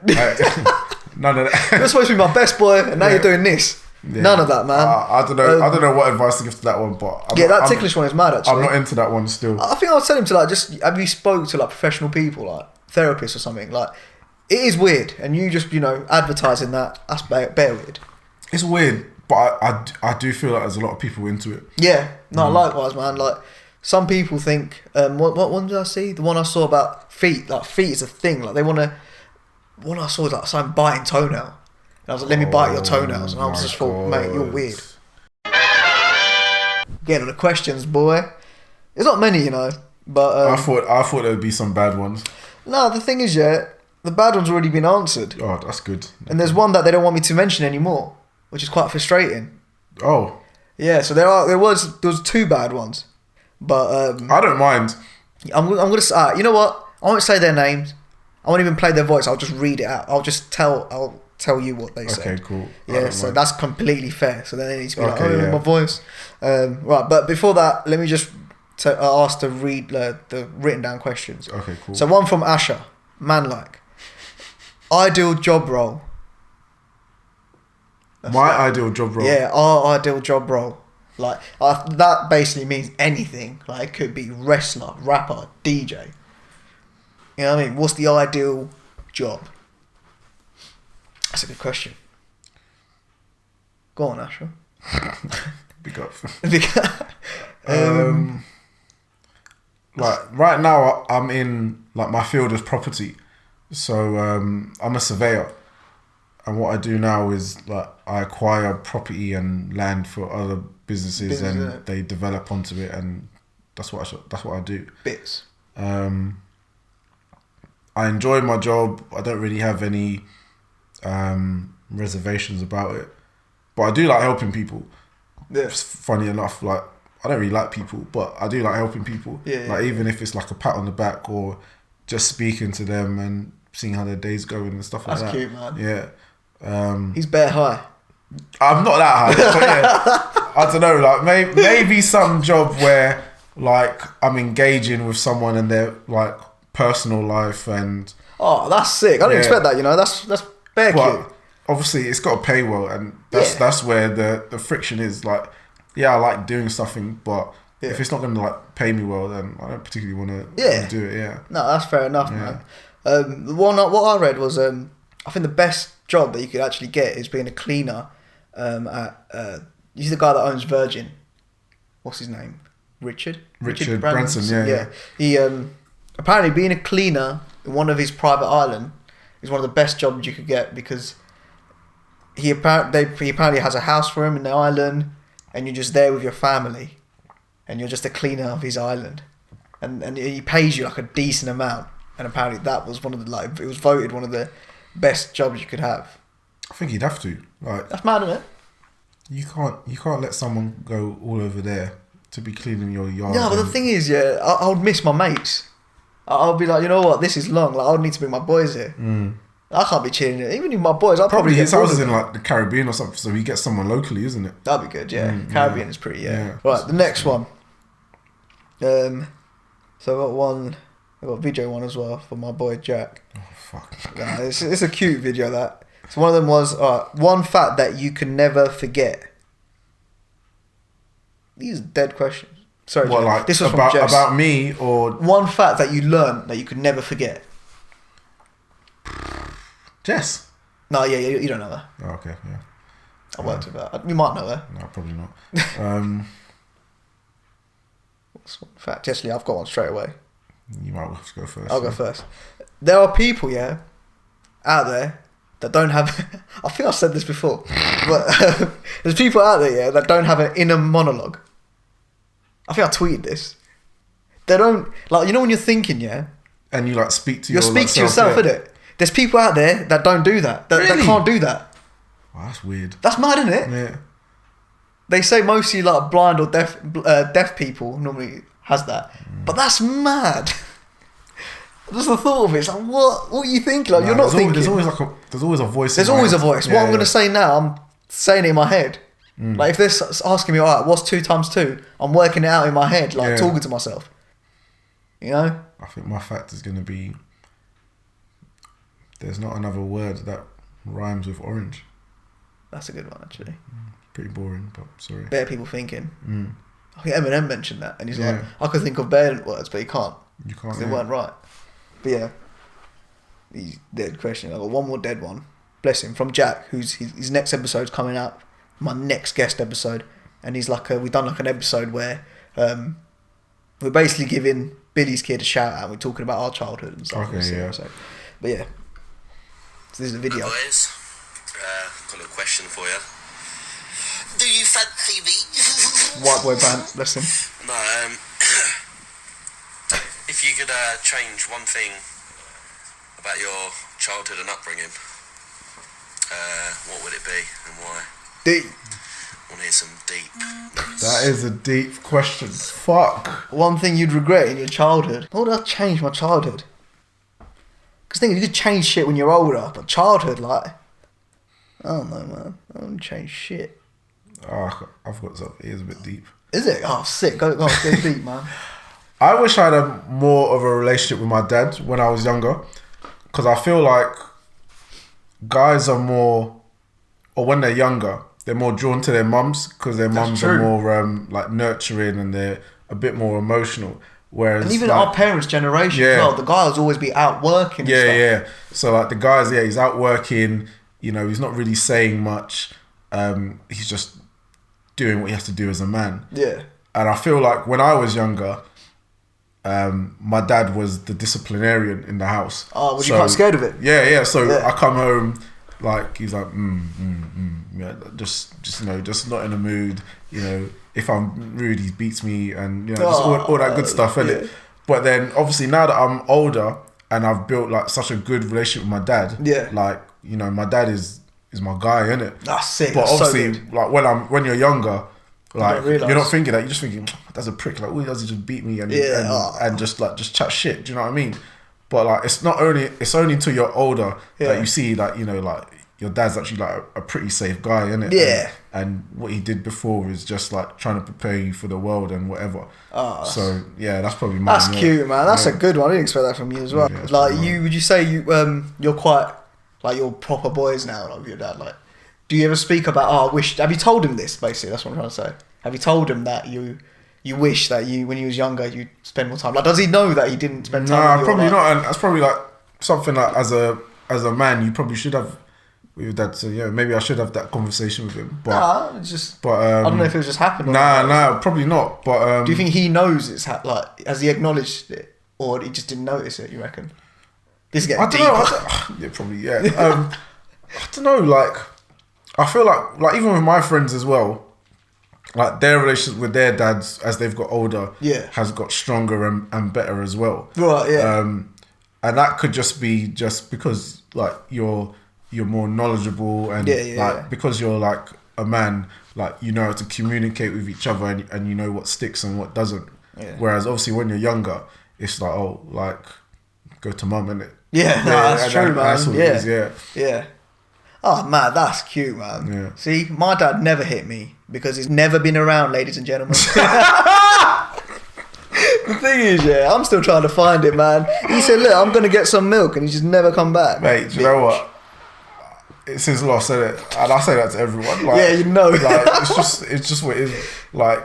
None of that. You're supposed to be my best boy, and now you're doing this. Yeah. None of that, man. I don't know. I don't know what advice to give to that one, but That ticklish one is mad, actually. I'm not into that one still. I think I'll tell him to, like, just, have you spoke to, like, professional people, like, therapists or something? Like, it is weird, and you just, you know, advertising that, that's bare weird. It's weird, but I do feel like there's a lot of people into it. Yeah, no, likewise, man. Like, some people think, what one did I see? The one I saw about feet. Like, feet is a thing. Like, they want to. One I saw was like something biting toenail. And I was like, let me bite your toenails. And I was just thought, mate, you're weird. Getting on the questions, boy. There's not many, you know. But I thought there would be some bad ones. no, the thing is, yeah, the bad one's already been answered. Oh, that's good. And there's one that they don't want me to mention anymore, which is quite frustrating. Oh, Yeah, so there was two bad ones. But I don't mind. I'm gonna you know what? I won't say their names. I won't even play their voice. I'll just read it out. I'll tell you what they say. Okay, cool. I Yeah, don't so mind. that's completely fair. So then they need to be like, Okay, oh, yeah. my voice. Right, but before that, let me just ask to read the written down questions. Okay, cool. So one from Asher, man-like. Ideal job role. My ideal job role. Yeah, our ideal job role. Like, that basically means anything. Like, it could be wrestler, rapper, DJ. You know what I mean? What's the ideal job? That's a good question. Go on, Asher. Big up. um, Like right now, I'm in like my field is property, so I'm a surveyor, and what I do now is like I acquire property and land for other businesses, and yeah. they develop onto it, and that's what I do. bits. I enjoy my job. I don't really have any reservations about it, but I do like helping people. Yeah. It's funny enough, like I don't really like people, but I do like helping people. Yeah, like yeah. even if it's like a pat on the back or just speaking to them and seeing how their day's going and stuff like That's that. cute, man. Yeah. He's bare high. I'm not that high, but yeah, I don't know. Like maybe some job where like I'm engaging with someone and their like personal life and. Oh, that's sick. I didn't Yeah. expect that, you know. That's bare cute. But obviously, it's got to pay well, and that's where the friction is. Like, yeah, I like doing something, but If it's not going to like pay me well, then I don't particularly want to do it. Yeah. No, that's fair enough, man. What I read was I think the best job that you could actually get is being a cleaner at he's the guy that owns Virgin. What's his name? Richard Branson. Yeah. He apparently being a cleaner in one of his private island is one of the best jobs you could get because he apparently has a house for him in the island, and you're just there with your family, and you're just a cleaner of his island, and he pays you like a decent amount, and apparently that was one of the it was voted one of the best jobs you could have. I think he'd have to. Like, that's mad, isn't it? You can't let someone go all over there to be cleaning your yard. Yeah, but the thing is, I would miss my mates. I'll be like, you know what, this is long. Like, I would need to bring my boys here. I can't be chilling here. Even if my boys, I'll probably his house is in like the Caribbean or something, so he gets someone locally, isn't it? That'd be good, yeah. Caribbean is pretty, yeah. Right, the next one. So I got a video one as well for my boy Jack. Oh fuck! Nah, it's a cute video that. So one of them was one fact that you can never forget. These are dead questions. Sorry, what, Jack. like This was from Jess. about me or one fact that you learned that you could never forget. Jess? No, yeah, you don't know her. Oh, okay, yeah. I worked with her. You might know her. No, probably not. What's one fact? Jess Lee, I've got one straight away. You might have to go first. I'll go first. There are people, out there that don't have. I think I've said this before, but there's people out there, that don't have an inner monologue. I think I tweeted this. They don't when you're thinking, and you like speak to you speak to yourself, innit? There's people out there that don't do that. That can't do that. Wow, that's weird. That's mad, isn't it? Yeah. They say mostly like blind or deaf people normally has that, but that's mad. Just the thought of it, it's like, what are you thinking? Like, you're not thinking. There's always a voice. There's always a voice. What I'm going to say now, I'm saying it in my head. Like, if they're asking me, all right, what's 2 times 2? I'm working it out in my head, like talking to myself. You know? I think my fact is going to be there's not another word that rhymes with orange. That's a good one, actually. Pretty boring, but sorry. Better people thinking. I think Eminem mentioned that, and he's like, I could think of better words, but he can't. You can't. Because they weren't right. But yeah, these dead question. I got one more dead one. Bless him, from Jack, who's his next episode's coming out. My next guest episode, and he's like, we've done like an episode where we're basically giving Billy's kid a shout out. We're talking about our childhood and stuff. Okay, yeah. So, but yeah, so this is a video. Hi boys, got a little question for you. Do you fancy me? White boy Bants, bless him. No, if you could change one thing about your childhood and upbringing, what would it be and why? Deep. I want to hear some deep. That is a deep question. Fuck. One thing you'd regret in your childhood. What would I change my childhood? Because think you could change shit when you're older, but childhood, like, I don't know, man. I don't change shit. Oh, I've got something. It is a bit deep. Is it? Oh, sick. Go deep, man. I wish I had a more of a relationship with my dad when I was younger, because I feel like guys are more, or when they're younger, they're more drawn to their mums because their mums are more like nurturing and they're a bit more emotional. Whereas, and even like, our parents' generation as well, the guys always be out working. Yeah. So like the guys, he's out working. You know, he's not really saying much. He's just doing what he has to do as a man. Yeah. And I feel like when I was younger, my dad was the disciplinarian in the house. Oh, was you quite scared of it? Yeah. So I come home, like, he's like, yeah, just not in the mood. You know, if I'm rude, he beats me, and just all that good stuff, innit? Yeah. But then obviously now that I'm older and I've built like such a good relationship with my dad, like, you know, my dad is my guy, innit? That's sick. But that's obviously, so like when you're younger, like you're not thinking that. You're just thinking, that's a prick. Like all he does is just beat me and just chat shit. Do you know what I mean? But like it's only until you're older that you see, like, you know, like your dad's actually like a pretty safe guy, innit? Yeah. And what he did before is just like trying to prepare you for the world and whatever. So yeah, that's probably mine. That's cute, man. That's a good one. I didn't expect that from you as well. Yeah, like would you say you're quite like you're proper boys now, like with your dad? Like, do you ever speak about? Have you told him this? Basically, that's what I'm trying to say. Have you told him that you you wish that when you was younger, you'd spend more time? Like, does he know that he didn't spend time? Nah, with you, probably or, like, not. And that's probably like something like as a man, you probably should have with your dad. So yeah, maybe I should have that conversation with him. But nah, it's just. but I don't know if it was just happening. Nah, probably not. But do you think he knows it's like has he acknowledged it, or he just didn't notice it? You reckon? This is getting I don't deep. know. Yeah, probably. Yeah. I don't know. Like, I feel like even with my friends as well, like their relationship with their dads as they've got older, has got stronger and better as well. Right. Yeah. And that could just be because like you're more knowledgeable and because you're like a man, like you know how to communicate with each other and you know what sticks and what doesn't. Yeah. Whereas obviously when you're younger, it's like like go to mum, innit? Yeah, that's true, man. That's what it is, yeah. Oh man, that's cute, man. Yeah. See, my dad never hit me because he's never been around, ladies and gentlemen. The thing is, I'm still trying to find it, man. He said, "Look, I'm gonna get some milk," and he's just never come back. Mate, do you know what? It's his loss, isn't it? And I say that to everyone. Like, yeah, you know. Like, it's just what it is. Like,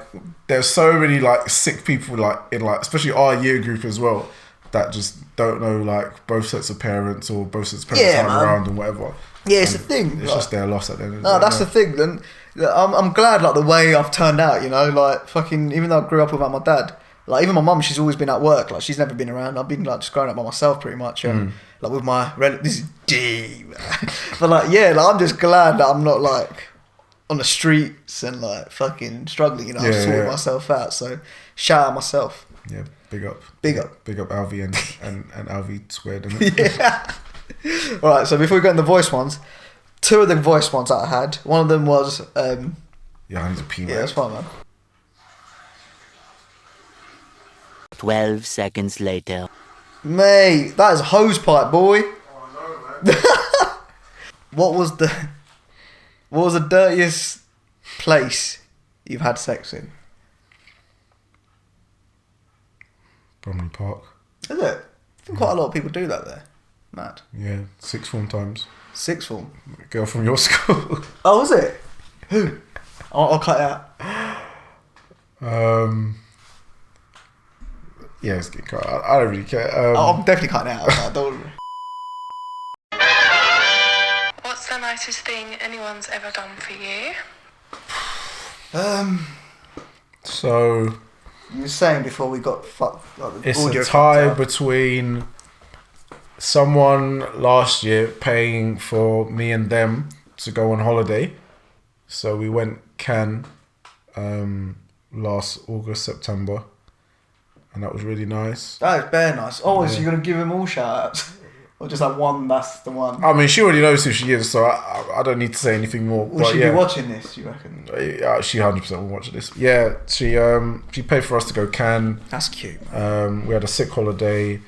there's so many like sick people like in like especially our year group as well that just don't know like both sets of parents or both sets of parents aren't around and whatever. Yeah, it's a thing. It's like, just their loss at the end of the no, day. that's the thing. And I'm glad like the way I've turned out. You know, like fucking. Even though I grew up without my dad, like even my mum, she's always been at work. Like she's never been around. I've been like just growing up by myself pretty much. And like with my this is deep. But like I'm just glad that I'm not like on the streets and like fucking struggling. You know, I've sorted myself out. So shout out myself. Yeah, big up Alvi and Alvi squared. Yeah. All right, so before we go into the voice ones, two of the voice ones that I had, one of them was I need to pee. Yeah, that's fine, man. 12 seconds later. Mate, that is a hose pipe, boy. Oh no, man. What was the dirtiest place you've had sex in? Bromley Park. Is it? I think quite a lot of people do that there. Mad. Yeah, sixth form times. Sixth form? A girl from your school. Oh, was it? Who? I'll cut it out. Yeah, it's getting cut. I don't really care. I'm definitely cutting it out. I don't... What's the nicest thing anyone's ever done for you? So... You were saying before we got fucked. Like, it's a tie between someone last year paying for me and them to go on holiday. So we went Cannes last August, September. And that was really nice. That is very nice. Oh, so you're going to give them all shout-outs? Or just like one, that's the one? I mean, she already knows who she is, so I don't need to say anything more. Will she be watching this, you reckon? She 100% will watch this. Yeah, she paid for us to go Cannes. That's cute. We had a sick holiday.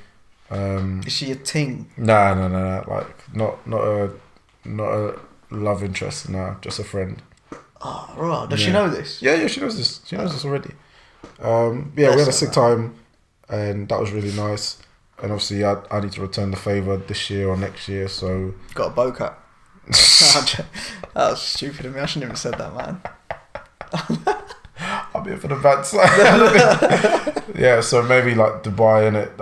Is she a ting? Nah. Like, not a love interest, nah, just a friend. Oh, right. Does she know this? Yeah, she knows this. She knows this already. We had a sick time, and that was really nice. And obviously, I need to return the favour this year or next year. So got a bow cut. That was stupid of me. I shouldn't have said that, man. I'll be here for the Bants. Yeah, so maybe like Dubai in it.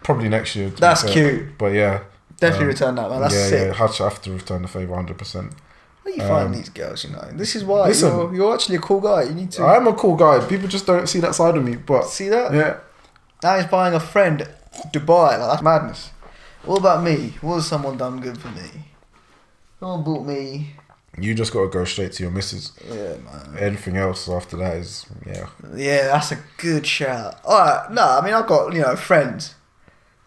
Probably next year. That's cute. But yeah, definitely return that, man. That's sick. Yeah, I have to return the favour 100%. Where you find these girls, you know? This is why you're actually a cool guy. You need to. I am a cool guy. People just don't see that side of me. But see that? Yeah. Now he's buying a friend Dubai. Like, that's madness. What about me? What has someone done good for me? Someone bought me. You just got to go straight to your missus. Yeah, man. Anything else after that is Yeah, that's a good shout. Alright, no, I mean I've got, friends.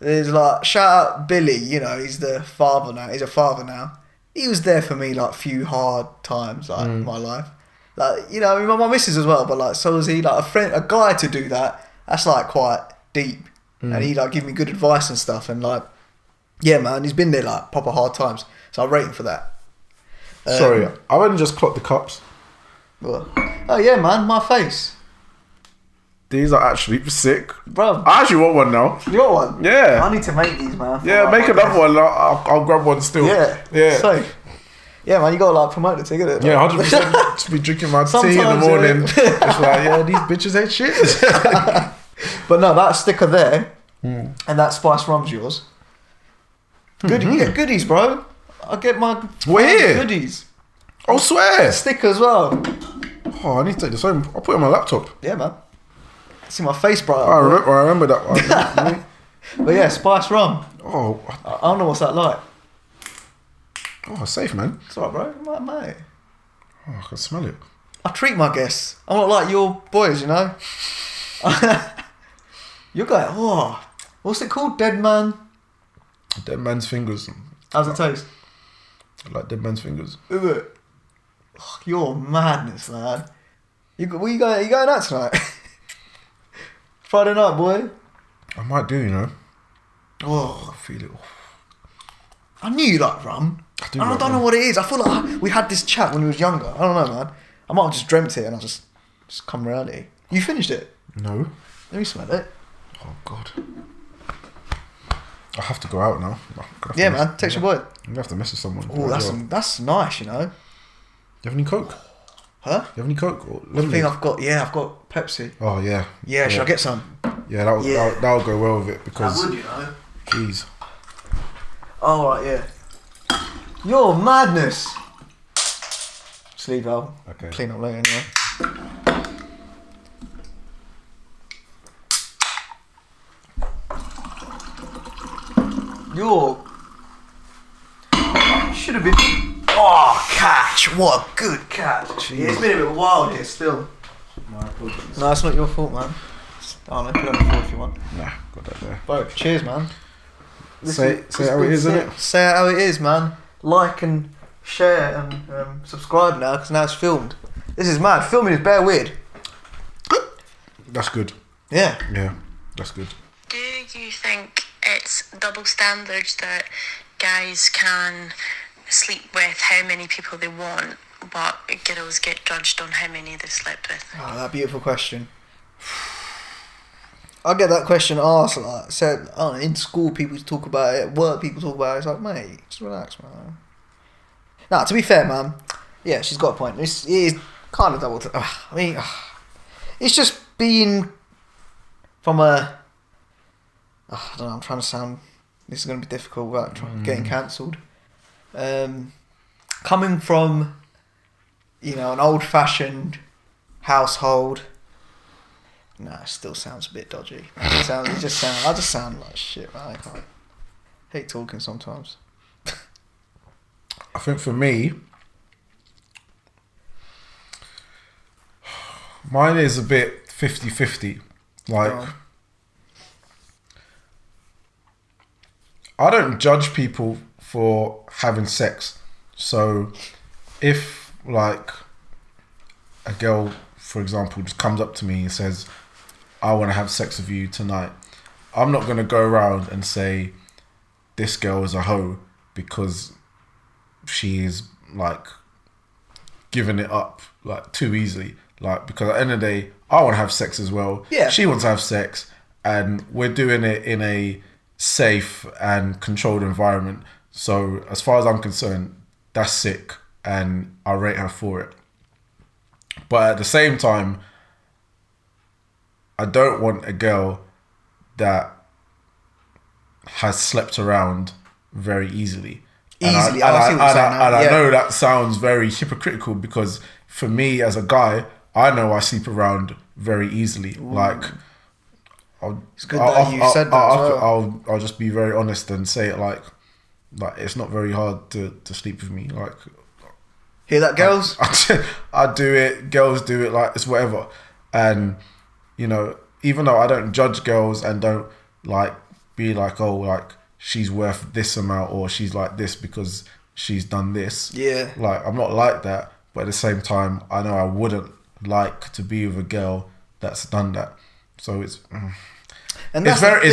There's like shout out Billy, he's the father now. He's a father now. He was there for me like a few hard times in my life. Like, I mean my missus as well, but like so was he, like a guy to do that, that's like quite deep. And he like give me good advice and stuff, and like yeah man, he's been there like proper hard times. So I rate him for that. Sorry, I've only just clocked the cups. What? Oh yeah man, my face. These are actually sick. Bro, I actually want one now. You want one? Yeah. I need to make these, man. Yeah, make another one. I'll grab one still. Yeah. Yeah. So, Yeah, man, you gotta like promote the thing, innit? Yeah, 100%. Just be drinking my tea in the Sometimes, morning. It's like, yeah, these bitches ain't shit. But no, that sticker there and that spice rum's yours. Good, you get goodies, bro. I get my Where? goodies. I swear. Sticker as well. Oh, I need to take this home. I'll put it on my laptop. Yeah, man. See my face bright. I remember that one. But yeah, spice rum. Oh, I don't know what's that like. safe, man. It's alright, bro. Mate. Oh, I can smell it. I treat my guests. I'm not like your boys, you know. You're going, oh, what's it called? Dead man. Dead man's fingers. How's it taste? Like dead man's fingers. Is it? Oh, you're madness, man. Where you going? You going out tonight? Friday night, boy. I might do, you know. Oh, I feel it. I knew you liked rum. I don't know what it is. I feel like we had this chat when we was younger. I don't know, man. I might have just dreamt it and I just come around here. You finished it? No. Let me smell it. Oh, God. I have to go out now. Yeah, man. Text your boy. I'm going to have to message someone. Oh, that's nice, you know. You have any Coke? Huh? You have any Coke? Or I think I've got Pepsi. Oh, yeah. Yeah, should I get some? Yeah, that'll go well with it because... I would, you know. Jeez. Oh, right, yeah. You're madness. Just leave out. Okay. Clean up later anyway. Should have been. Oh, catch! What a good catch! Yeah, it's been a bit wild here still. No, it's not your fault, man. I don't know, put it on the floor if you want. Nah, got that there. Bro, cheers, man. Say it how it is, innit? Say it how it is, man. Like and share and subscribe now, because now it's filmed. This is mad. Filming is bare weird. That's good. Yeah. Yeah, that's good. Do you think it's double standards that guys can sleep with how many people they want, but girls get judged on how many they've slept with? Oh, that beautiful question. I get that question asked, like, said, I don't know, in school people talk about it, at work people talk about it. It's like, mate, just relax, man. Nah, to be fair, man, yeah, she's got a point. It is kind of double. It's just being from a. I don't know. I'm trying to sound. This is going to be difficult without getting cancelled. Coming from, you know, an old-fashioned household. Nah, it still sounds a bit dodgy. I just sound like shit, man. I hate talking sometimes. I think for me, mine is a bit 50-50. Like, I don't judge people for having sex. So, if, like, a girl, for example, just comes up to me and says, I want to have sex with you tonight, I'm not going to go around and say, this girl is a hoe because she is, like, giving it up, like, too easily. Like, because at the end of the day, I want to have sex as well. Yeah. She wants to have sex, and we're doing it in a safe and controlled environment. So, as far as I'm concerned, that's sick, and I rate her for it. But at the same time, I don't want a girl that has slept around very easily. Easily, I know that sounds very hypocritical because for me as a guy, I know I sleep around very easily. Ooh. Like, it's good that you said that as well. I'll just be very honest and say it like it's not very hard to sleep with me. Like, hear that, girls? I do it. Girls do it. Like, it's whatever. And you know, even though I don't judge girls and don't like be like, oh, like she's worth this amount or she's like this because she's done this. Yeah. Like, I'm not like that. But at the same time, I know I wouldn't like to be with a girl that's done that. So it's very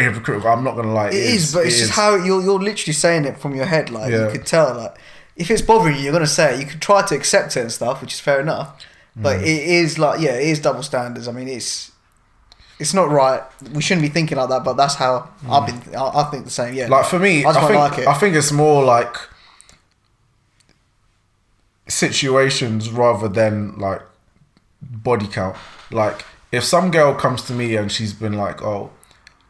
hypocritical. I'm not gonna lie. It is, but it's just how you're literally saying it from your head. Like, you could tell. Like, if it's bothering you, you're gonna say it. You could try to accept it and stuff, which is fair enough. But it is like, yeah, it is double standards. I mean, it's not right. We shouldn't be thinking like that. But that's how I think the same. Yeah. Like, for me, I think it's more like situations rather than like body count. Like if some girl comes to me and she's been like, oh,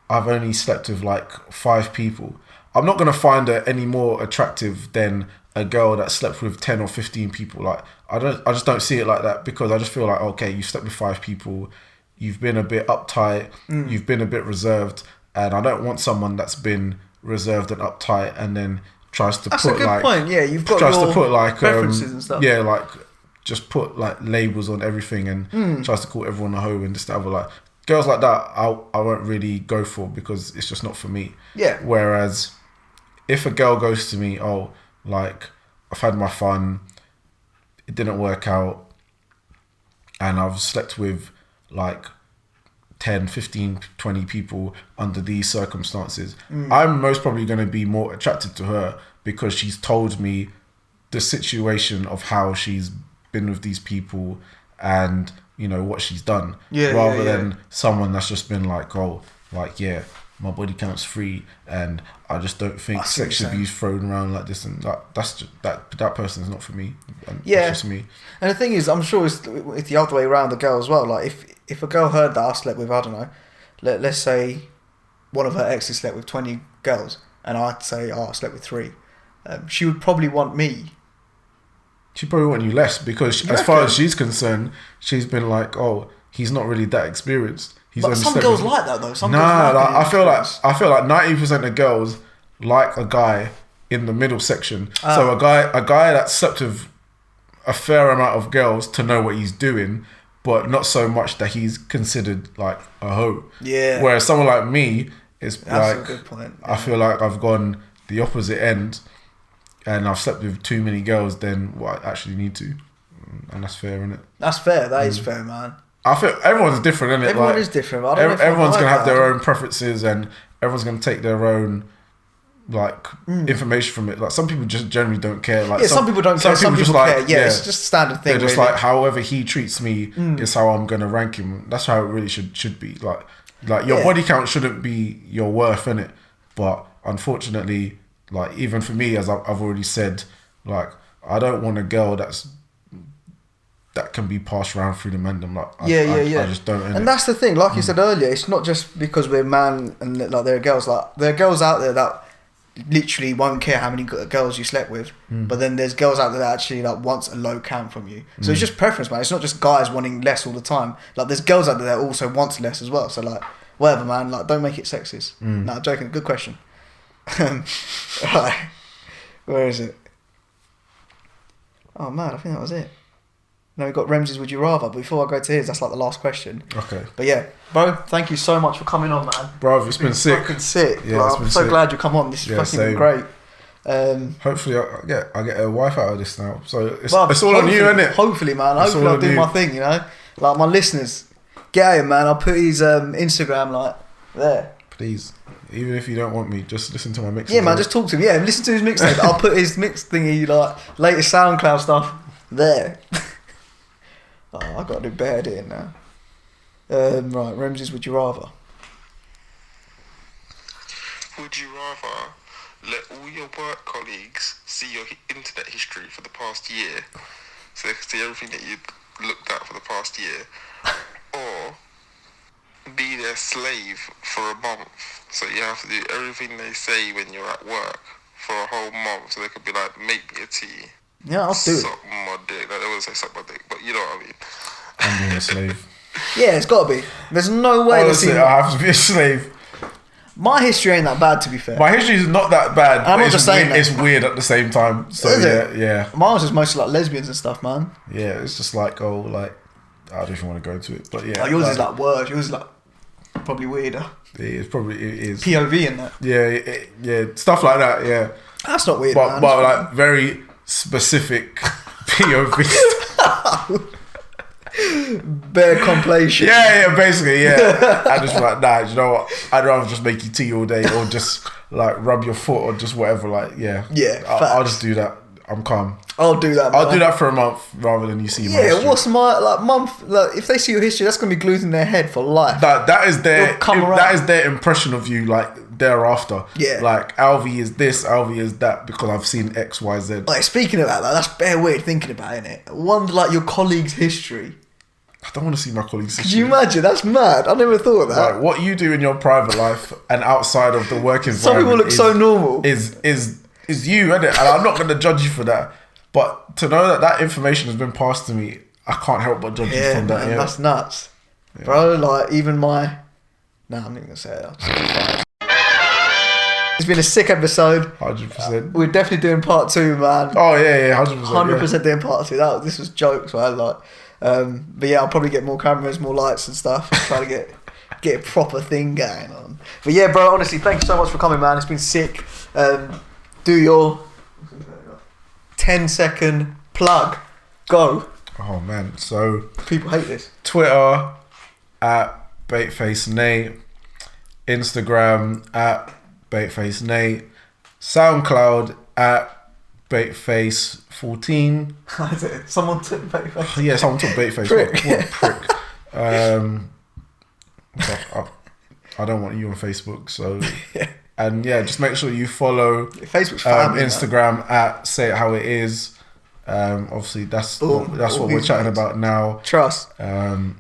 I've only slept with like 5 people, I'm not gonna find her any more attractive than a girl that slept with 10 or 15 people. Like I just don't see it like that, because I just feel like, okay, you slept with 5 people, you've been a bit uptight, you've been a bit reserved, and I don't want someone that's been reserved and uptight and then tries to That's put a good like point. Yeah, you've got tries your to put like preferences and stuff. Yeah, like just put like labels on everything and tries to call everyone a hoe and this, that, other. Like girls like that, I won't really go for, because it's just not for me. Yeah. Whereas if a girl goes to me, oh, like I've had my fun, it didn't work out, and I've slept with like 10, 15, 20 people under these circumstances, I'm most probably going to be more attracted to her because she's told me the situation of how she's been with these people and, you know, what she's done, rather than someone that's just been like, oh, like, yeah, my body count's 3 and I just don't think sex should be thrown around like this, and that's just, that person's not for me. And that's just me. And the thing is, I'm sure it's the other way around, the girl as well. Like if a girl heard that I slept with, I don't know, let's say one of her exes slept with 20 girls and I'd say, oh, I slept with 3, she would probably want me. She probably want you less, because as far as she's concerned, she's been like, oh, he's not really that experienced. But some girls like that though. I feel like 90% of girls like a guy in the middle section. So a guy that slept with a fair amount of girls to know what he's doing, but not so much that he's considered like a hoe. Yeah. Whereas someone like me is that's like, a good point. Yeah. I feel like I've gone the opposite end, and I've slept with too many girls than what I actually need to, and that's fair, isn't it? That's fair. That is fair, man. I feel everyone's different, isn't it? Everyone is different. Everyone's gonna have their own preferences, and everyone's gonna take their own like information from it. Like some people just generally don't care. Like some people don't care. Some people care. Yeah, it's just a standard thing. They're just really like, however he treats me is how I'm gonna rank him. That's how it really should be. Like your body count shouldn't be your worth, innit? But unfortunately, like even for me, as I've already said, like I don't want a girl that can be passed around through the mandem. Like I just don't. And that's the thing. Like you said earlier, it's not just because we're man and like there are girls. Like there are girls out there that literally won't care how many girls you slept with, but then there's girls out there that actually like wants a low count from you. So it's just preference, man. It's not just guys wanting less all the time. Like there's girls out there that also wants less as well. So like whatever, man. Like don't make it sexist. No, I'm joking. Good question. Right. Where is it? Oh man, I think that was it. No, we got Remzi's Would You Rather, but before I go to his, that's like the last question. Okay. But yeah, bro, thank you so much for coming on, man. Bro, it's been sick. Fucking sick. Yeah, like, I'm so glad you come on. This is fucking been great. Hopefully I get a wife out of this now. So it's all on you, isn't it? Hopefully, man. Hopefully I'll do my thing, you know? Like my listeners, get at him, man. I'll put his Instagram like there. Please. Even if you don't want me, just listen to my mix. Yeah, man, just talk to him. Yeah, listen to his mixtape. I'll put his mix thingy, like latest SoundCloud stuff there. Oh, I've got to do better editing now. Right, Remzi's Would You Rather? Would you rather let all your work colleagues see your internet history for the past year, so they can see everything that you've looked at for the past year, or be their slave for a month, so you have to do everything they say when you're at work for a whole month, so they could be like, make me a tea. Yeah, I'll do it. Suck my dick. Like, they wouldn't say suck my dick, but you know what I mean. I'm being a slave. Yeah, it's got to be. There's no way. Honestly, I have to be a slave. My history ain't that bad, to be fair. My history is not that bad. I'm not just saying that. It's weird at the same time. So yeah. Mine was mostly like lesbians and stuff, man. Yeah, it's just like, oh, like, I don't even want to go into it, but yeah. Oh, yours is like worse. Yours is like probably weirder. It is. POV in that. Yeah, stuff like that. Yeah. That's not weird, but like very specific POV. Bare compilation. Yeah, basically, yeah. I just like, nah, you know what? I'd rather just make you tea all day, or just like rub your foot, or just whatever. Like, yeah, I'll just do that. I'm calm. I'll do that. I'll do that for a month rather than you see. Yeah, my what's my like month? Like, if they see your history, that's gonna be glued in their head for life. That is their impression of you. Like thereafter. Yeah. Like, Alvi is this, Alvi is that, because I've seen X, Y, Z. Like, speaking about that, that's bare weird thinking about it, innit? One, like, your colleague's history. I don't want to see my colleagues. Could you imagine? That's mad. I never thought of that. Like, what you do in your private life and outside of the work environment. Some people look so normal. Is you, innit? And I'm not going to judge you for that. But to know that that information has been passed to me, I can't help but judge you from that. Man, that's nuts. Yeah. Bro, like, even my... Nah, I'm not going to say it. It's been a sick episode. 100%. We're definitely doing part 2, man. Oh, yeah, 100%. 100% doing part 2. This was jokes, man. Like, but yeah, I'll probably get more cameras, more lights and stuff. Try to get a proper thing going on. But yeah, bro, honestly, thank you so much for coming, man. It's been sick. Do your 10-second plug. Go. Oh, man. So... People hate this. Twitter, at BaitFace Nate. Instagram, at BaitFace Nate. SoundCloud, at BaitFace 14. Someone took BaitFace. Yeah, someone took BaitFace. What a prick. I don't want you on Facebook, so and yeah, just make sure you follow Facebook's family, Instagram at Say It How It Is. Obviously, that's what we're chatting about now. Trust. And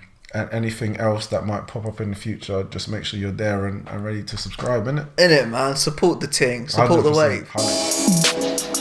anything else that might pop up in the future, just make sure you're there and ready to subscribe, innit? Innit, man. Support the ting. Support the wave. 100%.